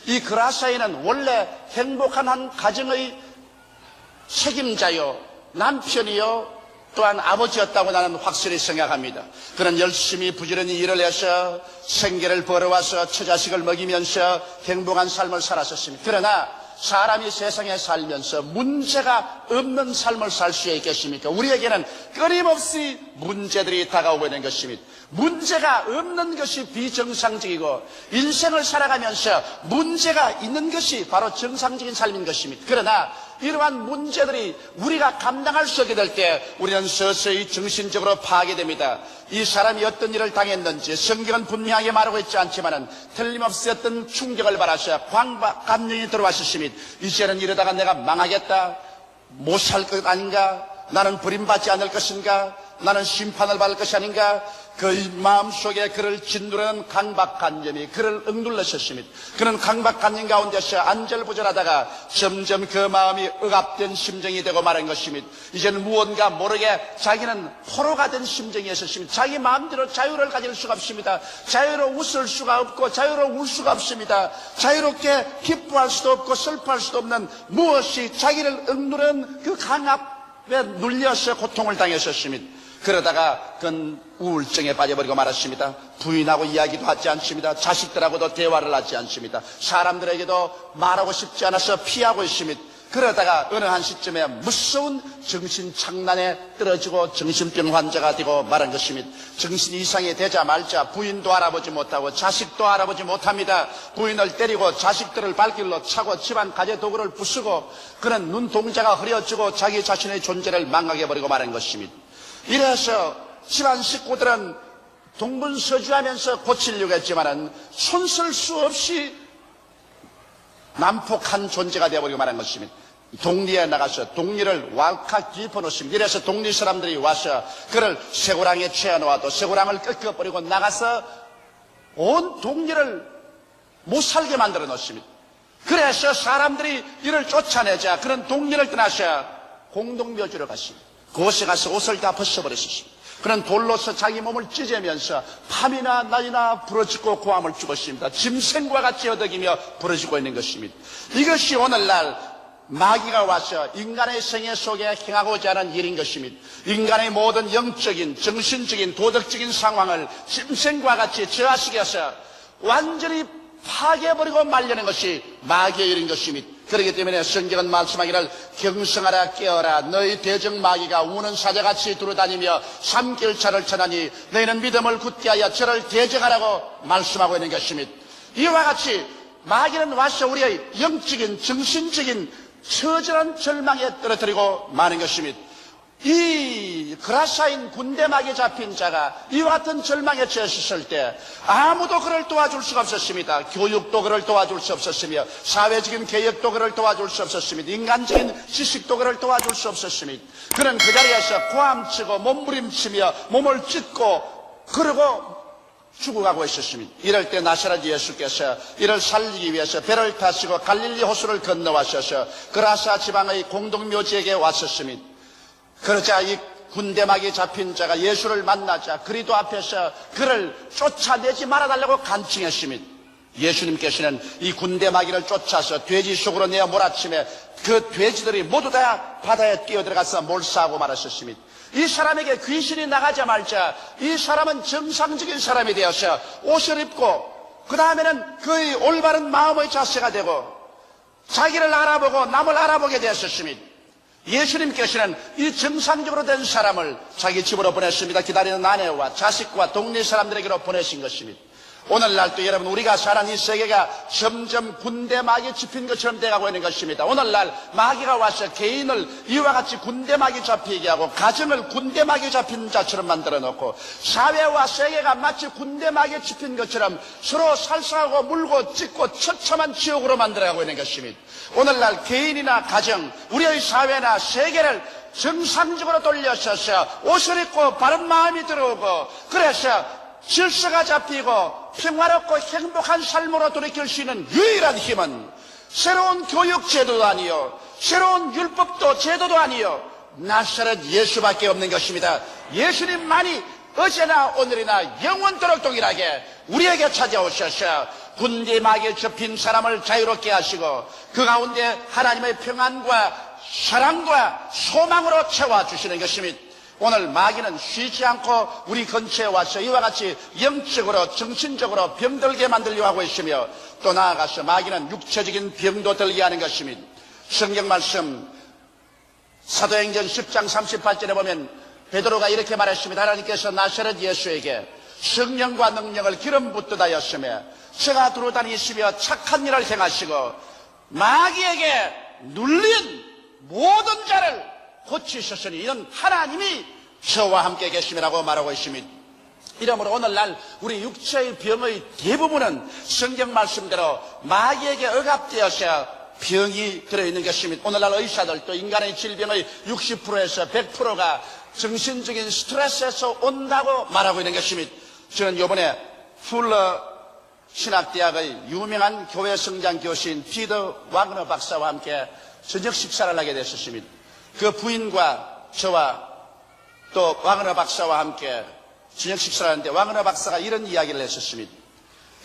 이 그라사인은 원래 행복한 한 가정의 책임자요, 남편이요, 또한 아버지였다고 나는 확실히 생각합니다. 그는 열심히 부지런히 일을 해서 생계를 벌어와서 처자식을 먹이면서 행복한 삶을 살았었습니다. 그러나 사람이 세상에 살면서 문제가 없는 삶을 살 수 있겠습니까? 우리에게는 끊임없이 문제들이 다가오고 있는 것입니다. 문제가 없는 것이 비정상적이고 인생을 살아가면서 문제가 있는 것이 바로 정상적인 삶인 것입니다. 그러나 이러한 문제들이 우리가 감당할 수 없게 될 때 우리는 서서히 정신적으로 파괴됩니다. 이 사람이 어떤 일을 당했는지 성경은 분명하게 말하고 있지 않지만은 틀림없이 어떤 충격을 받아서 감정이 들어왔습니다. 이제는 이러다가 내가 망하겠다, 못 살 것 아닌가, 나는 버림받지 않을 것인가, 나는 심판을 받을 것이 아닌가, 그 마음속에 그를 짓누르는 강박관념이 그를 억눌렀었습니다. 그는 강박관념 가운데서 안절부절하다가 점점 그 마음이 억압된 심정이 되고 말한 것입니다. 이제는 무언가 모르게 자기는 포로가 된 심정이었습니다. 자기 마음대로 자유를 가질 수가 없습니다. 자유로 웃을 수가 없고 자유로 울 수가 없습니다. 자유롭게 기뻐할 수도 없고 슬퍼할 수도 없는 무엇이 자기를 억누르는 그 강압에 눌려서 고통을 당했었습니다. 그러다가 그는 우울증에 빠져버리고 말았습니다. 부인하고 이야기도 하지 않습니다. 자식들하고도 대화를 하지 않습니다. 사람들에게도 말하고 싶지 않아서 피하고 있습니다. 그러다가 어느 한 시점에 무서운 정신착란에 떨어지고 정신병 환자가 되고 말한 것입니다. 정신 이상이 되자 말자 부인도 알아보지 못하고 자식도 알아보지 못합니다. 부인을 때리고 자식들을 발길로 차고 집안 가재도구를 부수고 그는 눈동자가 흐려지고 자기 자신의 존재를 망각해버리고 말한 것입니다. 이래서 집안 식구들은 동분서주하면서 고치려고 했지만은 손쓸 수 없이 난폭한 존재가 되어버리고 말한 것입니다. 동리에 나가서 동리를 왈칵 뒤집어놓습니다. 이래서 동리 사람들이 와서 그를 쇠고랑에 채워놓아도 쇠고랑을 꺾어버리고 나가서 온 동리를 못 살게 만들어 놓습니다. 그래서 사람들이 이를 쫓아내자 그런 동리를 떠나서 공동묘지로 갔습니다. 그곳에 가서 옷을 다 벗어버렸습니다. 그는 돌로서 자기 몸을 찢으면서 밤이나 낮이나 부러지고 고함을 죽었습니다. 짐승과 같이 어덕이며 부러지고 있는 것입니다. 이것이 오늘날 마귀가 와서 인간의 생애 속에 행하고자 하는 일인 것입니다. 인간의 모든 영적인, 정신적인, 도덕적인 상황을 짐승과 같이 저하시켜서 완전히 파괴해버리고 말려는 것이 마귀의 일인 것입니다. 그렇기 때문에 성경은 말씀하기를 경성하라 깨어라 너희 대적 마귀가 우는 사자같이 두루다니며 삼킬차를 쳐나니 너희는 믿음을 굳게 하여 저를 대적하라고 말씀하고 있는 것입니다. 이와 같이 마귀는 와서 우리의 영적인 정신적인 처절한 절망에 떨어뜨리고 마는 것입니다. 이 그라사인 군대막에 잡힌 자가 이와 같은 절망에 처했을 때 아무도 그를 도와줄 수가 없었습니다. 교육도 그를 도와줄 수 없었으며 사회적인 개혁도 그를 도와줄 수 없었습니다. 인간적인 지식도 그를 도와줄 수 없었습니다. 그는 그 자리에서 고함치고 몸부림치며 몸을 찢고 그러고 죽어가고 있었습니다. 이럴 때 나사렛 예수께서 이를 살리기 위해서 배를 타시고 갈릴리 호수를 건너와셔서 그라사 지방의 공동묘지에게 왔었습니다. 그러자 이 군대막이 잡힌 자가 예수를 만나자 그리도 앞에서 그를 쫓아내지 말아달라고 간청했습니다. 예수님께서는 이 군대마귀를 쫓아서 돼지 속으로 내어 몰아치며 그 돼지들이 모두 다 바다에 뛰어들어가서 몰사하고 말았었습니다. 이 사람에게 귀신이 나가자마자 이 사람은 정상적인 사람이 되어서 옷을 입고 그 다음에는 그의 올바른 마음의 자세가 되고 자기를 알아보고 남을 알아보게 되었습니다. 예수님께서는 이 정상적으로 된 사람을 자기 집으로 보냈습니다. 기다리는 아내와 자식과 동네 사람들에게로 보내신 것입니다. 오늘날도 여러분 우리가 사는 이 세계가 점점 군대막이 집힌 것처럼 돼가고 있는 것입니다. 오늘날 마귀가 와서 개인을 이와 같이 군대막이 잡히게 하고 가정을 군대막이 잡힌 자처럼 만들어 놓고 사회와 세계가 마치 군대막이 집힌 것처럼 서로 살상하고 물고 찢고 처참한 지옥으로 만들어가고 있는 것입니다. 오늘날 개인이나 가정, 우리의 사회나 세계를 정상적으로 돌려서서 옷을 입고 바른 마음이 들어오고 그래서 질서가 잡히고 평화롭고 행복한 삶으로 돌이킬 수 있는 유일한 힘은 새로운 교육 제도도 아니요 새로운 율법도 제도도 아니요 나사렛 예수밖에 없는 것입니다. 예수님만이 어제나 오늘이나 영원토록 동일하게 우리에게 찾아오셔서 군대막에 접힌 사람을 자유롭게 하시고 그 가운데 하나님의 평안과 사랑과 소망으로 채워주시는 것입니다. 오늘 마귀는 쉬지 않고 우리 근처에 와서 이와 같이 영적으로 정신적으로 병들게 만들려고 하고 있으며, 또 나아가서 마귀는 육체적인 병도 들게 하는 것입니다. 성경 말씀 사도행전 10장 38절에 보면 베드로가 이렇게 말했습니다. 하나님께서 나사렛 예수에게 성령과 능력을 기름 붓듯 하였으며 저가 두루 다니시며 착한 일을 행하시고 마귀에게 눌린 모든 자를 고치셨으니 이는 하나님이 저와 함께 계심이라고 말하고 있습니다. 이러므로 오늘날 우리 육체의 병의 대부분은 성경 말씀대로 마귀에게 억압되어서 병이 들어있는 것입니다. 오늘날 의사들도 인간의 질병의 60%에서 100%가 정신적인 스트레스에서 온다고 말하고 있는 것입니다. 저는 이번에 풀러 신학대학의 유명한 교회 성장 교수인 피터 와그너 박사와 함께 저녁 식사를 하게 됐었습니다. 그 부인과 저와 또 와그너 박사와 함께 저녁 식사를 하는데 와그너 박사가 이런 이야기를 했었습니다.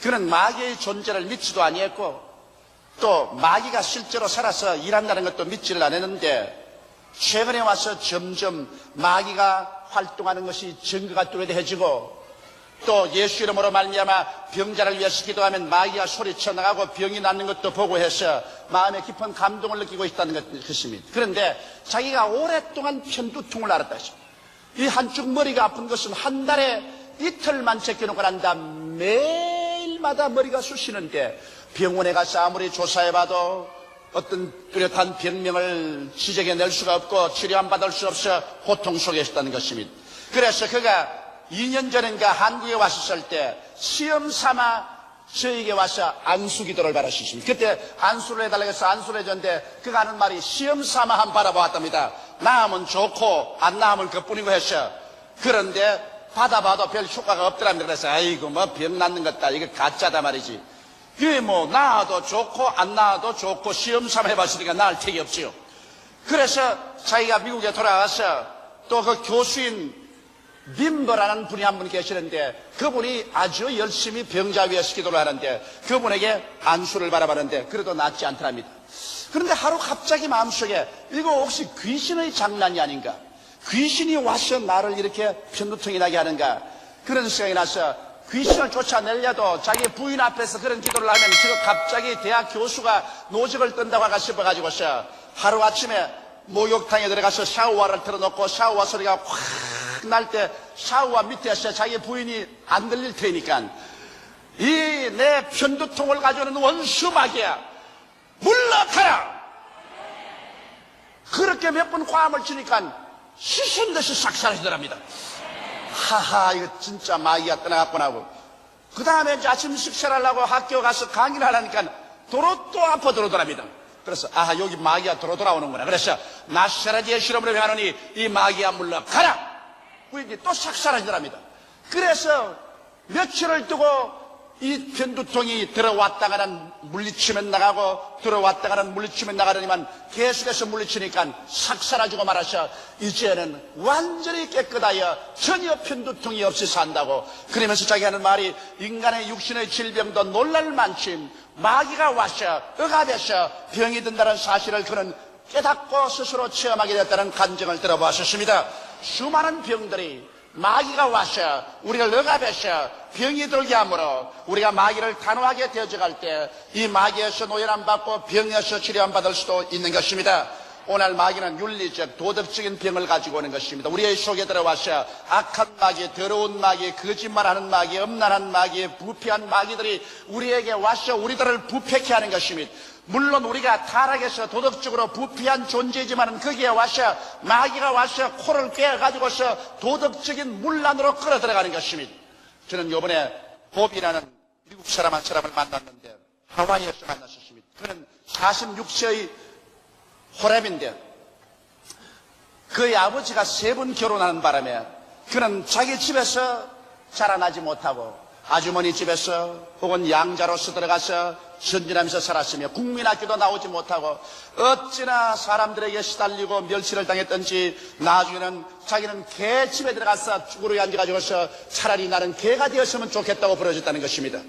그는 마귀의 존재를 믿지도 아니했고 또 마귀가 실제로 살아서 일한다는 것도 믿지를 않았는데 최근에 와서 점점 마귀가 활동하는 것이 증거가 뚜렷해지고 또 예수 이름으로 말미암아 병자를 위해서 기도하면 마귀가 소리쳐 나가고 병이 낫는 것도 보고 해서 마음에 깊은 감동을 느끼고 있다는 것입니다. 그런데 자기가 오랫동안 편두통을 앓았다 했습니다. 이 한쪽 머리가 아픈 것은 한 달에 이틀만 제껴놓고 난다 매일마다 머리가 쑤시는데 병원에 가서 아무리 조사해봐도 어떤 뚜렷한 병명을 지적해낼 수가 없고 치료 안 받을 수 없어 고통 속에 있었다는 것입니다. 그래서 그가 2년 전인가 한국에 왔었을 때 시험 삼아 저에게 와서 안수 기도를 받았습니다. 그때 안수를 해달라고 해서 안수를 해줬는데 그가 하는 말이 시험 삼아 한번 바라보았답니다. 나으면 좋고 안 나으면 그뿐이고 했어. 그런데 받아봐도 별 효과가 없더랍니다. 그래서 아이고 뭐 병 낫는 것다 이거 가짜다 말이지. 그게 뭐 나아도 좋고 안 나아도 좋고 시험 삼아 해봤으니까 나을 택이 없지요. 그래서 자기가 미국에 돌아가서 또 그 교수인 림버라는 분이 한 분 계시는데 그분이 아주 열심히 병자 위에서 기도를 하는데 그분에게 안수를 바라봤는데 그래도 낫지 않더랍니다. 그런데 하루 갑자기 마음속에 이거 혹시 귀신의 장난이 아닌가? 귀신이 와서 나를 이렇게 편두통이 나게 하는가? 그런 생각이 나서 귀신을 쫓아내려도 자기 부인 앞에서 그런 기도를 하면 지금 갑자기 대학 교수가 노적을 뜬다고 하가 싶어가지고서 하루아침에 목욕탕에 들어가서 샤워를 틀어놓고 샤워 소리가 확 날 때 샤워 밑에서 자기 부인이 안 들릴 테니까 이 내 편두통을 가져오는 원수 마귀야 물러가라. 그렇게 몇 번 과음을 치니까 시신 듯이 싹 사라지더랍니다. 하하 이거 진짜 마귀가 떠나갔구나 하고 그 다음에 이제 아침 식사를 하려고 학교 가서 강의를 하려니까 도로 또 아파 들어오더랍니다. 그래서 아하 여기 마귀가 돌아오는구나. 그래서 나사렛 예수 이름으로 명하노니 이 마귀야 물러가라. 부인이 또 싹 사라지더랍니다. 그래서 며칠을 두고 이 편두통이 들어왔다가는 물리치면 나가고 들어왔다가는 물리치면 나가더니만 계속해서 물리치니까 싹 사라지고 말아서 이제는 완전히 깨끗하여 전혀 편두통이 없이 산다고. 그러면서 자기 하는 말이 인간의 육신의 질병도 놀랄만큼 마귀가 와서 억압해서 병이 든다는 사실을 그는 깨닫고 스스로 체험하게 됐다는 간증을 들어보았습니다. 수많은 병들이 마귀가 와서 우리를 억압해서 병이 들게 하므로 우리가 마귀를 단호하게 되어져갈 때 이 마귀에서 노열 안 받고 병에서 치료 안 받을 수도 있는 것입니다. 오늘 마귀는 윤리적 도덕적인 병을 가지고 오는 것입니다. 우리의 속에 들어와서 악한 마귀, 더러운 마귀, 거짓말하는 마귀, 음란한 마귀, 부패한 마귀들이 우리에게 와서 우리들을 부패케 하는 것입니다. 물론 우리가 타락해서 도덕적으로 부패한 존재이지만 거기에 와서 마귀가 와서 코를 꿰어가지고서 도덕적인 문란으로 끌어 들어가는 것입니다. 저는 이번에 봅이라는 미국 사람 한 사람을 만났는데 하와이에서 만났었습니다. 그는 46세의 호랩인데 그의 아버지가 3번 결혼하는 바람에 그는 자기 집에서 자라나지 못하고 아주머니 집에서 혹은 양자로서 들어가서 전진하면서 살았으며 국민학교도 나오지 못하고 어찌나 사람들에게 시달리고 멸시를 당했던지 나중에는 자기는 개 집에 들어가서 쭈그려 앉아가지고서 차라리 나는 개가 되었으면 좋겠다고 부러졌다는 것입니다.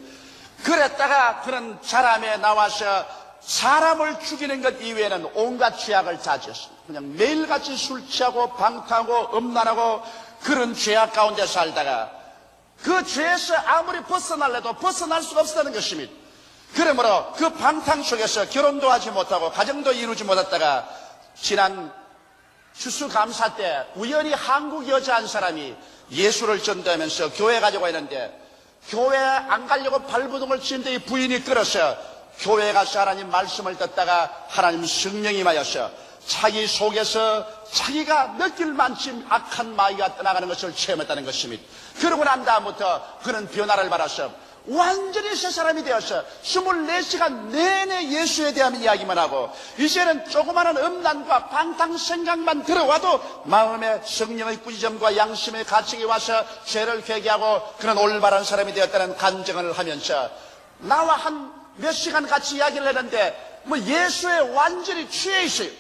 그랬다가 그는 자람에 나와서 사람을 죽이는 것 이외에는 온갖 죄악을 자지했습니다. 그냥 매일같이 술 취하고 방탕하고 음란하고 그런 죄악 가운데 살다가 그 죄에서 아무리 벗어날래도 벗어날 수가 없었다는 것입니다. 그러므로 그 방탕 속에서 결혼도 하지 못하고 가정도 이루지 못했다가 지난 추수감사 때 우연히 한국 여자 한 사람이 예수를 전도하면서 교회 가지고 있는데 교회 안 가려고 발버둥을 치는데 이 부인이 끌어서 교회 가서 하나님 말씀을 듣다가 하나님 성령이 임하여서 자기 속에서 자기가 느낄 만큼 악한 마귀가 떠나가는 것을 체험했다는 것입니다. 그러고 난 다음부터 그는 변화를 받아서 완전히 새 사람이 되어서 24시간 내내 예수에 대한 이야기만 하고 이제는 조그마한 음란과 방탕 생각만 들어와도 마음에 성령의 꾸지점과 양심의 가책이 와서 죄를 회개하고 그런 올바른 사람이 되었다는 간증을 하면서 나와 한 몇 시간 같이 이야기를 했는데 뭐 예수에 완전히 취해 있어요.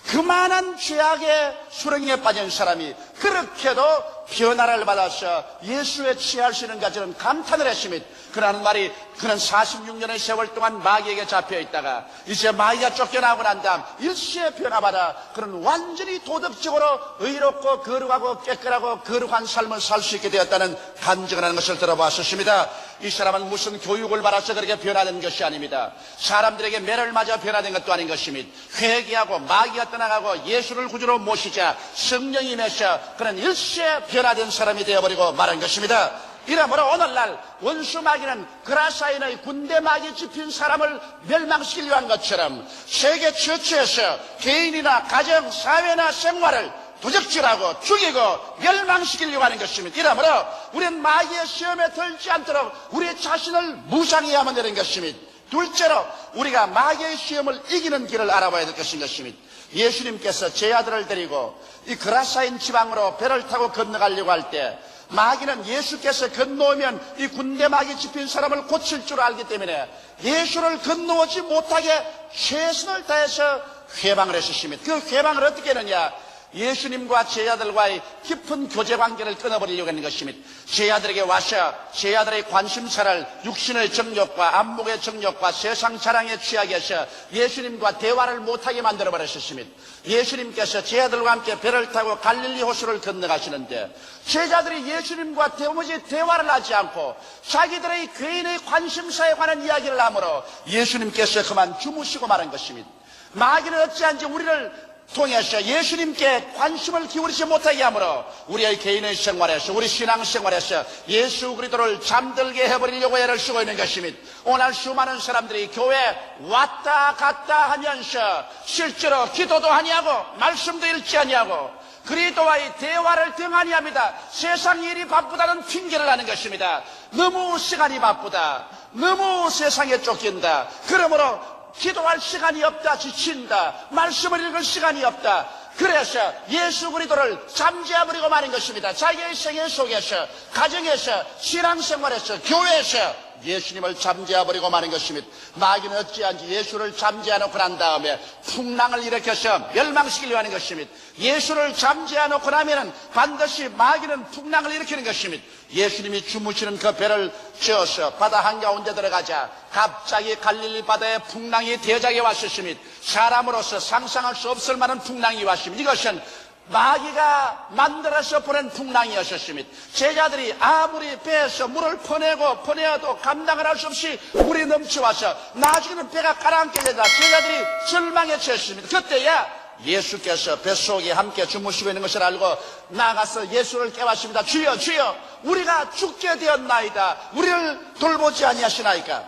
그만한 죄악의 수렁에 빠진 사람이 그렇게도 변화를 받아서 예수에 취할 수 있는가 저는 감탄을 했습니다. 그러는 말이 그는 46년의 세월 동안 마귀에게 잡혀 있다가 이제 마귀가 쫓겨나고 난 다음 일시에 변화받아 그는 완전히 도덕적으로 의롭고 거룩하고 깨끗하고 거룩한 삶을 살 수 있게 되었다는 간증을 하는 것을 들어봤었습니다. 이 사람은 무슨 교육을 받아서 그렇게 변화된 것이 아닙니다. 사람들에게 매를 맞아 변화된 것도 아닌 것입니다. 회개하고 마귀가 떠나가고 예수를 구주로 모시자 성령이 임해서 그는 일시에 변화된 사람이 되어버리고 말한 것입니다. 이러므로 오늘날 원수 마귀는 그라사인의 군대 마귀 집힌 사람을 멸망시키려 한 것처럼 세계 처처에서 개인이나 가정, 사회나 생활을 도적질하고 죽이고 멸망시키려고 하는 것입니다. 이러므로 우리는 마귀의 시험에 들지 않도록 우리 자신을 무장해야만 되는 것입니다. 둘째로 우리가 마귀의 시험을 이기는 길을 알아봐야 될 것인 것입니다. 예수님께서 제 아들을 데리고 이 그라사인 지방으로 배를 타고 건너가려고 할 때 마귀는 예수께서 건너오면 이 군대 마귀 집힌 사람을 고칠 줄 알기 때문에 예수를 건너오지 못하게 최선을 다해서 회방을 했었습니다. 그 회방을 어떻게 했느냐? 예수님과 제자들과의 깊은 교제 관계를 끊어버리려고 하는 것입니다. 제자들에게 와서 제자들의 관심사를 육신의 정욕과 안목의 정욕과 세상 자랑에 취하게 해서 예수님과 대화를 못하게 만들어버렸습니다. 예수님께서 제자들과 함께 배를 타고 갈릴리 호수를 건너가시는데 제자들이 예수님과 도무지 대화를 하지 않고 자기들의 개인의 관심사에 관한 이야기를 하므로 예수님께서 그만 주무시고 말한 것입니다. 마귀는 어찌한지 우리를 통해서 예수님께 관심을 기울이지 못하게 하므로 우리의 개인의 생활에서 우리 신앙생활에서 예수 그리스도를 잠들게 해버리려고 애를 쓰고 있는 것입니다. 오늘 수많은 사람들이 교회 왔다 갔다 하면서 실제로 기도도 하냐고 말씀도 읽지 아니하고 그리스도와의 대화를 등하니 합니다. 세상 일이 바쁘다는 핑계를 하는 것입니다. 너무 시간이 바쁘다. 너무 세상에 쫓긴다. 그러므로 기도할 시간이 없다. 지친다. 말씀을 읽을 시간이 없다. 그래서 예수 그리스도를 잠재워버리고 마는 것입니다. 자기의 생애 속에서 가정에서 신앙생활에서 교회에서 예수님을 잠재워버리고 마는 것입니다. 마귀는 어찌한지 예수를 잠재워놓고 난 다음에 풍랑을 일으켜서 멸망시키려고 하는 것입니다. 예수를 잠재워놓고 나면 반드시 마귀는 풍랑을 일으키는 것입니다. 예수님이 주무시는 그 배를 지어서 바다 한가운데 들어가자 갑자기 갈릴리 바다에 풍랑이 대작에 왔었습니다. 사람으로서 상상할 수 없을 만한 풍랑이 왔습니다. 이것은 마귀가 만들어서 보낸 풍랑이었습니다. 제자들이 아무리 배에서 물을 퍼내어도 감당을 할 수 없이 물이 넘쳐와서 나중에는 배가 가라앉게 되다 제자들이 절망에 처했습니다. 그때야 예수께서 뱃속에 함께 주무시고 있는 것을 알고 나가서 예수를 깨웠습니다. 주여 주여 우리가 죽게 되었나이다. 우리를 돌보지 아니하시나이까.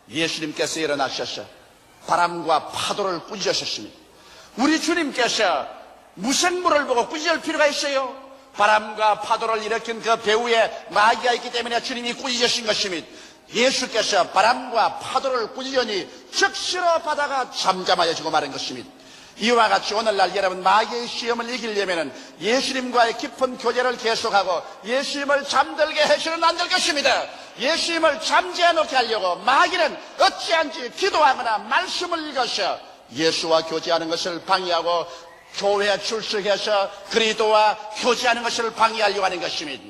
예수님께서 일어나셔서 바람과 파도를 꾸짖으셨습니다. 우리 주님께서 무슨 물을 보고 꾸짖을 필요가 있어요? 바람과 파도를 일으킨 그 배후에 마귀가 있기 때문에 주님이 꾸짖으신 것입니다. 예수께서 바람과 파도를 꾸짖으니 즉시로 바다가 잠잠하여지고 마는 것입니다. 이와 같이 오늘날 여러분 마귀의 시험을 이기려면 예수님과의 깊은 교제를 계속하고 예수님을 잠들게 해서는 안 될 것입니다. 예수님을 잠재워 놓게 하려고 마귀는 어찌한지 기도하거나 말씀을 읽어서 예수와 교제하는 것을 방해하고 교회에 출석해서 그리스도와 교제하는 것을 방해하려고 하는 것입니다.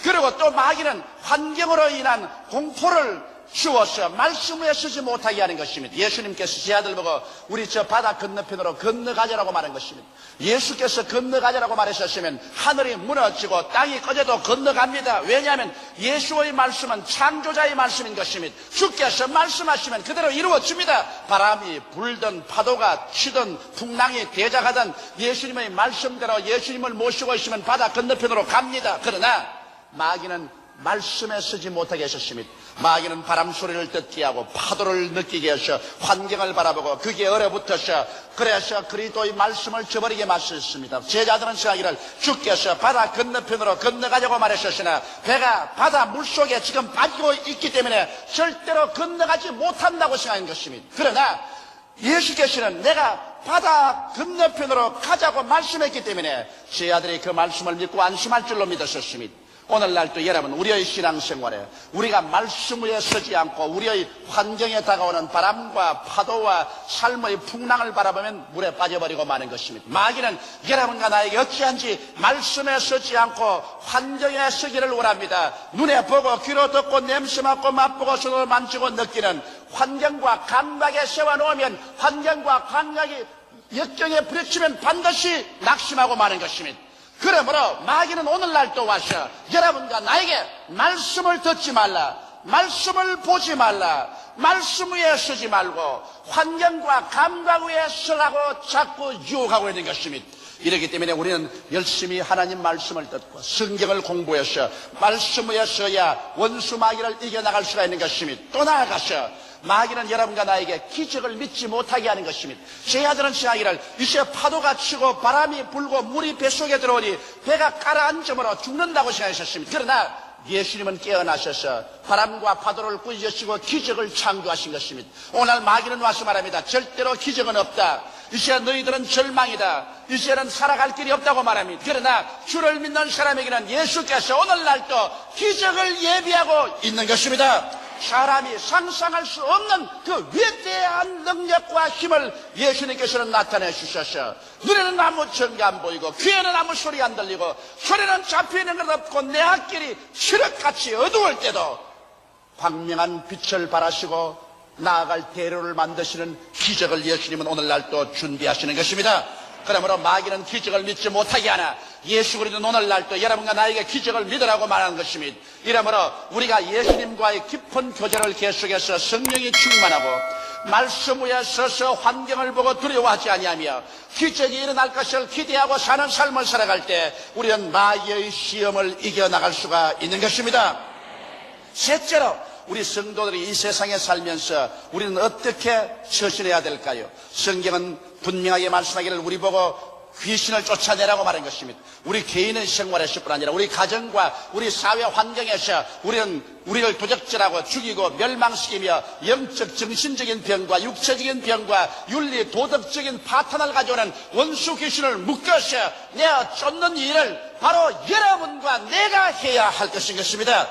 그리고 또 마귀는 환경으로 인한 공포를 주어서 말씀 위에 서지 못하게 하는 것입니다. 예수님께서 제 아들 보고 우리 저 바다 건너편으로 건너가자라고 말한 것입니다. 예수께서 건너가자라고 말하셨으면 하늘이 무너지고 땅이 꺼져도 건너갑니다. 왜냐하면 예수의 말씀은 창조자의 말씀인 것입니다. 주께서 말씀하시면 그대로 이루어집니다. 바람이 불든 파도가 치든 풍랑이 대작하든 예수님의 말씀대로 예수님을 모시고 있으면 바다 건너편으로 갑니다. 그러나 마귀는 말씀에 서지 못하게 하셨습니다. 마귀는 바람 소리를 듣게 하고 파도를 느끼게 하셔 환경을 바라보고 그게 얼어붙어서 그래서 그리스도의 말씀을 저버리게 마셨습니다. 제자들은 생각하기를 주께서 바다 건너편으로 건너가자고 말하셨으나 배가 바다 물속에 지금 빠지고 있기 때문에 절대로 건너가지 못한다고 생각한 것입니다. 그러나 예수께서는 내가 바다 건너편으로 가자고 말씀했기 때문에 제 아들이 그 말씀을 믿고 안심할 줄로 믿으셨습니다. 오늘날도 여러분 우리의 신앙생활에 우리가 말씀 위에 서지 않고 우리의 환경에 다가오는 바람과 파도와 삶의 풍랑을 바라보면 물에 빠져버리고 마는 것입니다. 마귀는 여러분과 나에게 어찌한지 말씀에 서지 않고 환경에 서기를 원합니다. 눈에 보고 귀로 듣고 냄새 맡고 맛보고 손으로 만지고 느끼는 환경과 감각에 세워놓으면 환경과 감각이 역경에 부딪히면 반드시 낙심하고 마는 것입니다. 그러므로 마귀는 오늘날 또 와서 여러분과 나에게 말씀을 듣지 말라, 말씀을 보지 말라, 말씀 위에 서지 말고 환경과 감각 위에 서라고 자꾸 유혹하고 있는 것입니다. 이렇기 때문에 우리는 열심히 하나님 말씀을 듣고 성경을 공부해서 말씀 위에 서야 원수 마귀를 이겨나갈 수가 있는 것입니다. 또 나아가서 마귀는 여러분과 나에게 기적을 믿지 못하게 하는 것입니다. 제 아들은 생각하기를 이제 파도가 치고 바람이 불고 물이 뱃속에 들어오니 배가 가라앉음으로 죽는다고 생각하셨습니다. 그러나 예수님은 깨어나셔서 바람과 파도를 꾸짖으시고 기적을 창조하신 것입니다. 오늘 마귀는 와서 말합니다. 절대로 기적은 없다. 이제 너희들은 절망이다. 이제는 살아갈 길이 없다고 말합니다. 그러나 주를 믿는 사람에게는 예수께서 오늘날도 기적을 예비하고 있는 것입니다. 사람이 상상할 수 없는 그 위대한 능력과 힘을 예수님께서는 나타내 주셔서 눈에는 아무 증거 안 보이고 귀에는 아무 소리 안 들리고 소리는 잡히는 것 없고 내 앞길이 칠흑같이 어두울 때도 광명한 빛을 발하시고 나아갈 대로를 만드시는 기적을 예수님은 오늘날도 준비하시는 것입니다. 그러므로 마귀는 기적을 믿지 못하게 하나 예수 그리스도는 오늘날도 여러분과 나에게 기적을 믿으라고 말하는 것입니다. 이러므로 우리가 예수님과의 깊은 교제를 계속해서 성령이 충만하고 말씀 위에 서서 환경을 보고 두려워하지 아니하며 기적이 일어날 것을 기대하고 사는 삶을 살아갈 때 우리는 마귀의 시험을 이겨나갈 수가 있는 것입니다. 셋째로 우리 성도들이 이 세상에 살면서 우리는 어떻게 처신해야 될까요? 성경은 분명하게 말씀하기를 우리 보고 귀신을 쫓아내라고 말한 것입니다. 우리 개인의 생활에서뿐 아니라 우리 가정과 우리 사회 환경에서 우리는 우리를 도적질하고 죽이고 멸망시키며 영적 정신적인 병과 육체적인 병과 윤리 도덕적인 파탄을 가져오는 원수 귀신을 묶어서 내어 쫓는 일을 바로 여러분과 내가 해야 할 것인 것입니다.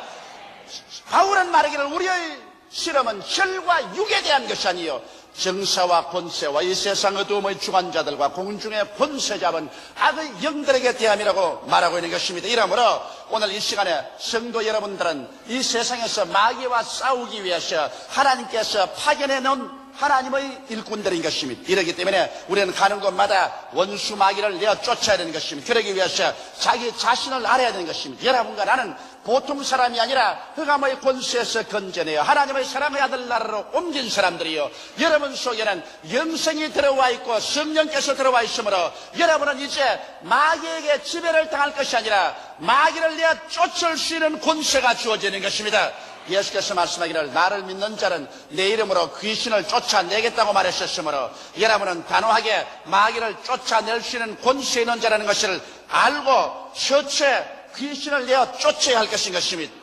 바울은 말하기를 우리의 실험은 혈과 육에 대한 것이 아니요 정사와 권세와 이 세상 어두움의 주관자들과 공중의 권세 잡은 악의 영들에게 대함이라고 말하고 있는 것입니다. 이러므로 오늘 이 시간에 성도 여러분들은 이 세상에서 마귀와 싸우기 위해서 하나님께서 파견해 놓은 하나님의 일꾼들인 것입니다. 이러기 때문에 우리는 가는 곳마다 원수 마귀를 내어 쫓아야 되는 것입니다. 그러기 위해서 자기 자신을 알아야 되는 것입니다. 여러분과 나는 보통 사람이 아니라 흑암의 권세에서 건져내어 하나님의 사랑의 아들 나라로 옮긴 사람들이요, 여러분 속에는 영생이 들어와 있고 성령께서 들어와 있으므로 여러분은 이제 마귀에게 지배를 당할 것이 아니라 마귀를 내어 쫓을 수 있는 권세가 주어지는 것입니다. 예수께서 말씀하기를 나를 믿는 자는 내 이름으로 귀신을 쫓아내겠다고 말하셨으므로 여러분은 단호하게 마귀를 쫓아낼 수 있는 권세 있는 자라는 것을 알고 첫째 귀신을 내어 쫓아야 할 것인 것입니다.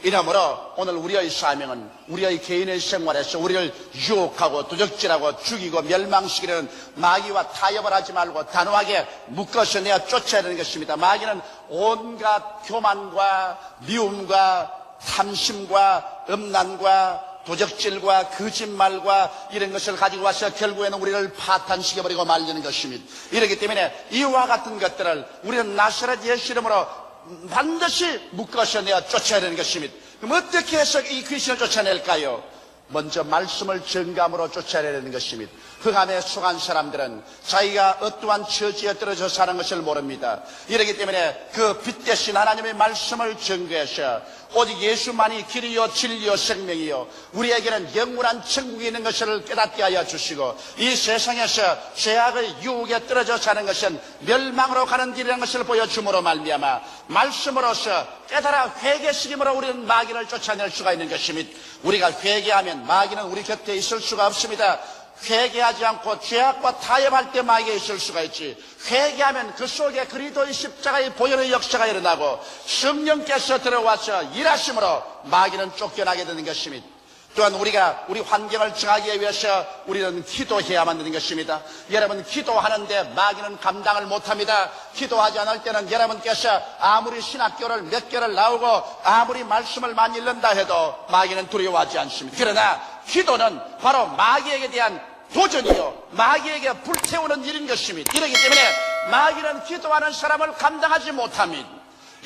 이러므로 오늘 우리의 사명은 우리의 개인의 생활에서 우리를 유혹하고 도적질하고 죽이고 멸망시키는 마귀와 타협을 하지 말고 단호하게 묶어서 내어 쫓아야 되는 것입니다. 마귀는 온갖 교만과 미움과 탐심과 음란과 도적질과 거짓말과 이런 것을 가지고 와서 결국에는 우리를 파탄시켜버리고 말리는 것입니다. 이렇기 때문에 이와 같은 것들을 우리는 나사렛 예수 이름으로 반드시 묶어서내어 쫓아야 되는 것입니다. 그럼 어떻게 해서 이 귀신을 쫓아낼까요? 먼저 말씀을 정감으로 쫓아야 되는 것입니다. 흑암에 속한 사람들은 자기가 어떠한 처지에 떨어져 사는 것을 모릅니다. 이렇기 때문에 그 빛 대신 하나님의 말씀을 전거하셔 오직 예수만이 길이요 진리요 생명이요 우리에게는 영원한 천국이 있는 것을 깨닫게 하여 주시고 이 세상에서 죄악의 유혹에 떨어져 사는 것은 멸망으로 가는 길이라는 것을 보여줌으로 말미암아 말씀으로서 깨달아 회개시킴으로 우리는 마귀를 쫓아낼 수가 있는 것입니다. 우리가 회개하면 마귀는 우리 곁에 있을 수가 없습니다. 회개하지 않고 죄악과 타협할 때 마귀가 있을 수가 있지. 회개하면 그 속에 그리스도의 십자가의 보혈의 역사가 일어나고 성령께서 들어와서 일하심으로 마귀는 쫓겨나게 되는 것입니다. 또한 우리가 우리 환경을 정하기 위해서 우리는 기도해야만 되는 것입니다. 여러분 기도하는데 마귀는 감당을 못합니다. 기도하지 않을 때는 여러분께서 아무리 신학교를 몇 개를 나오고 아무리 말씀을 많이 읽는다 해도 마귀는 두려워하지 않습니다. 그러나 기도는 바로 마귀에게 대한 도전이요 마귀에게 불태우는 일인 것입니다. 이렇기 때문에 마귀는 기도하는 사람을 감당하지 못합니다.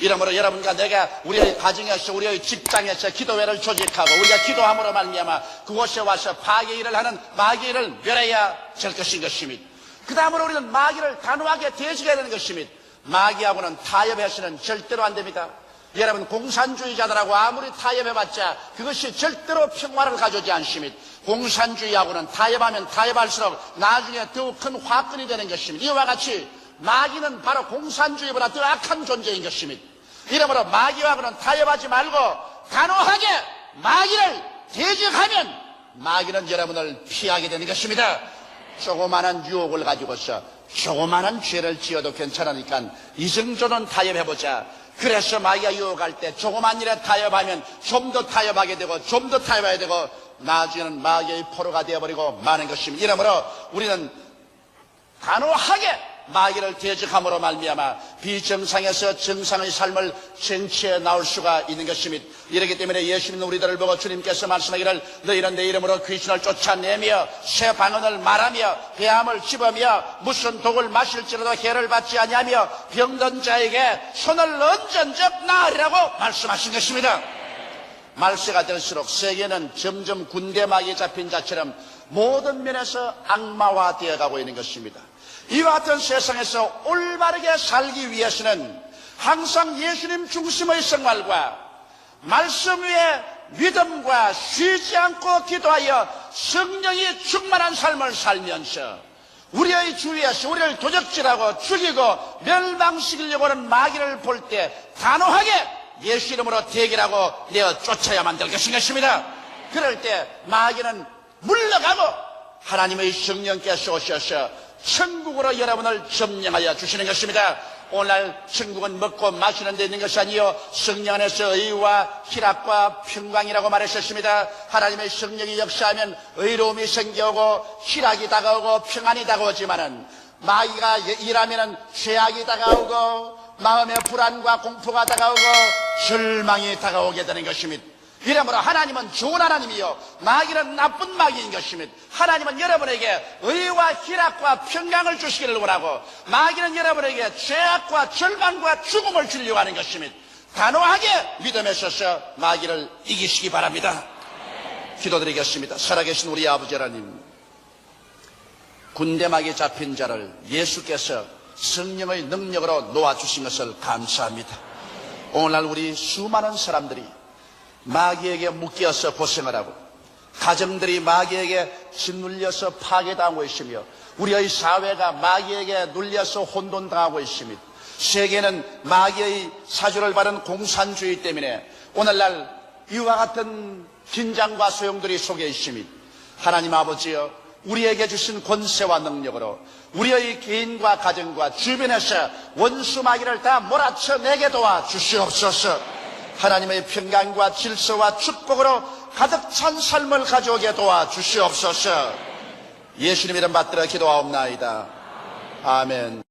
이러므로 여러분과 내가 우리의 가정에서 우리의 직장에서 기도회를 조직하고 우리가 기도함으로 말미암아 그곳에 와서 파괴 일을 하는 마귀 일을 멸해야 될 것인 것입니다. 그 다음으로 우리는 마귀를 단호하게 대적해야 되는 것입니다. 마귀하고는 타협해서는 절대로 안 됩니다. 여러분 공산주의자들하고 아무리 타협해봤자 그것이 절대로 평화를 가져오지 않습니다. 공산주의하고는 타협하면 타협할수록 나중에 더욱 큰 화근이 되는 것입니다. 이와 같이 마귀는 바로 공산주의보다 더 악한 존재인 것입니다. 이러므로 마귀하고는 타협하지 말고 단호하게 마귀를 대적하면 마귀는 여러분을 피하게 되는 것입니다. 조그마한 유혹을 가지고서 조그마한 죄를 지어도 괜찮으니까 이 정도는 타협해보자. 그래서 마귀가 유혹할 때 조그만 일에 타협하면 좀 더 타협하게 되고 좀 더 타협해야 되고 나중에는 마귀의 포로가 되어버리고 마는 것입니다. 이러므로 우리는 단호하게 마귀를 대적함으로 말미암아 비정상에서 정상의 삶을 쟁취해 나올 수가 있는 것입니다. 이렇기 때문에 예수 믿는 우리들을 보고 주님께서 말씀하기를 너희는 내 이름으로 귀신을 쫓아내며 새 방언을 말하며 배암을 집으며 무슨 독을 마실지라도 해를 받지 아니하며 병든 자에게 손을 얹은즉 나으리라고 말씀하신 것입니다. 말세가 될수록 세계는 점점 군대 마귀에 잡힌 자처럼 모든 면에서 악마화되어 가고 있는 것입니다. 이와 같은 세상에서 올바르게 살기 위해서는 항상 예수님 중심의 생활과 말씀 위에 믿음과 쉬지 않고 기도하여 성령이 충만한 삶을 살면서 우리의 주위에서 우리를 도적질하고 죽이고 멸망시키려고 하는 마귀를 볼 때 단호하게 예수 이름으로 대결하고 내어 쫓아야만 될 것입니다. 그럴 때 마귀는 물러가고 하나님의 성령께서 오셔서 천국으로 여러분을 점령하여 주시는 것입니다. 오늘날 천국은 먹고 마시는 데 있는 것이 아니요 성령 안에서 의와 희락과 평강이라고 말하셨습니다. 하나님의 성령이 역사하면 의로움이 생겨오고 희락이 다가오고 평안이 다가오지만은 마귀가 일하면은 죄악이 다가오고 마음의 불안과 공포가 다가오고 절망이 다가오게 되는 것입니다. 이러므로 하나님은 좋은 하나님이요 마귀는 나쁜 마귀인 것입니다. 하나님은 여러분에게 의와 희락과 평강을 주시기를 원하고 마귀는 여러분에게 죄악과 절망과 죽음을 주려고 하는 것입니다. 단호하게 믿음에 서서 마귀를 이기시기 바랍니다. 기도드리겠습니다. 살아계신 우리 아버지 하나님, 군대막에 잡힌 자를 예수께서 성령의 능력으로 놓아주신 것을 감사합니다. 오늘날 우리 수많은 사람들이 마귀에게 묶여서 고생을 하고 가정들이 마귀에게 짓눌려서 파괴당하고 있으며 우리의 사회가 마귀에게 눌려서 혼돈당하고 있습니다. 세계는 마귀의 사주를 받은 공산주의 때문에 오늘날 이와 같은 긴장과 소용돌이 속에 있습니다. 하나님 아버지여, 우리에게 주신 권세와 능력으로 우리의 개인과 가정과 주변에서 원수 마귀를 다 몰아쳐내게 도와 주시옵소서. 하나님의 평강과 질서와 축복으로 가득 찬 삶을 가져오게 도와 주시옵소서. 예수님 이름 받들어 기도하옵나이다. 아멘.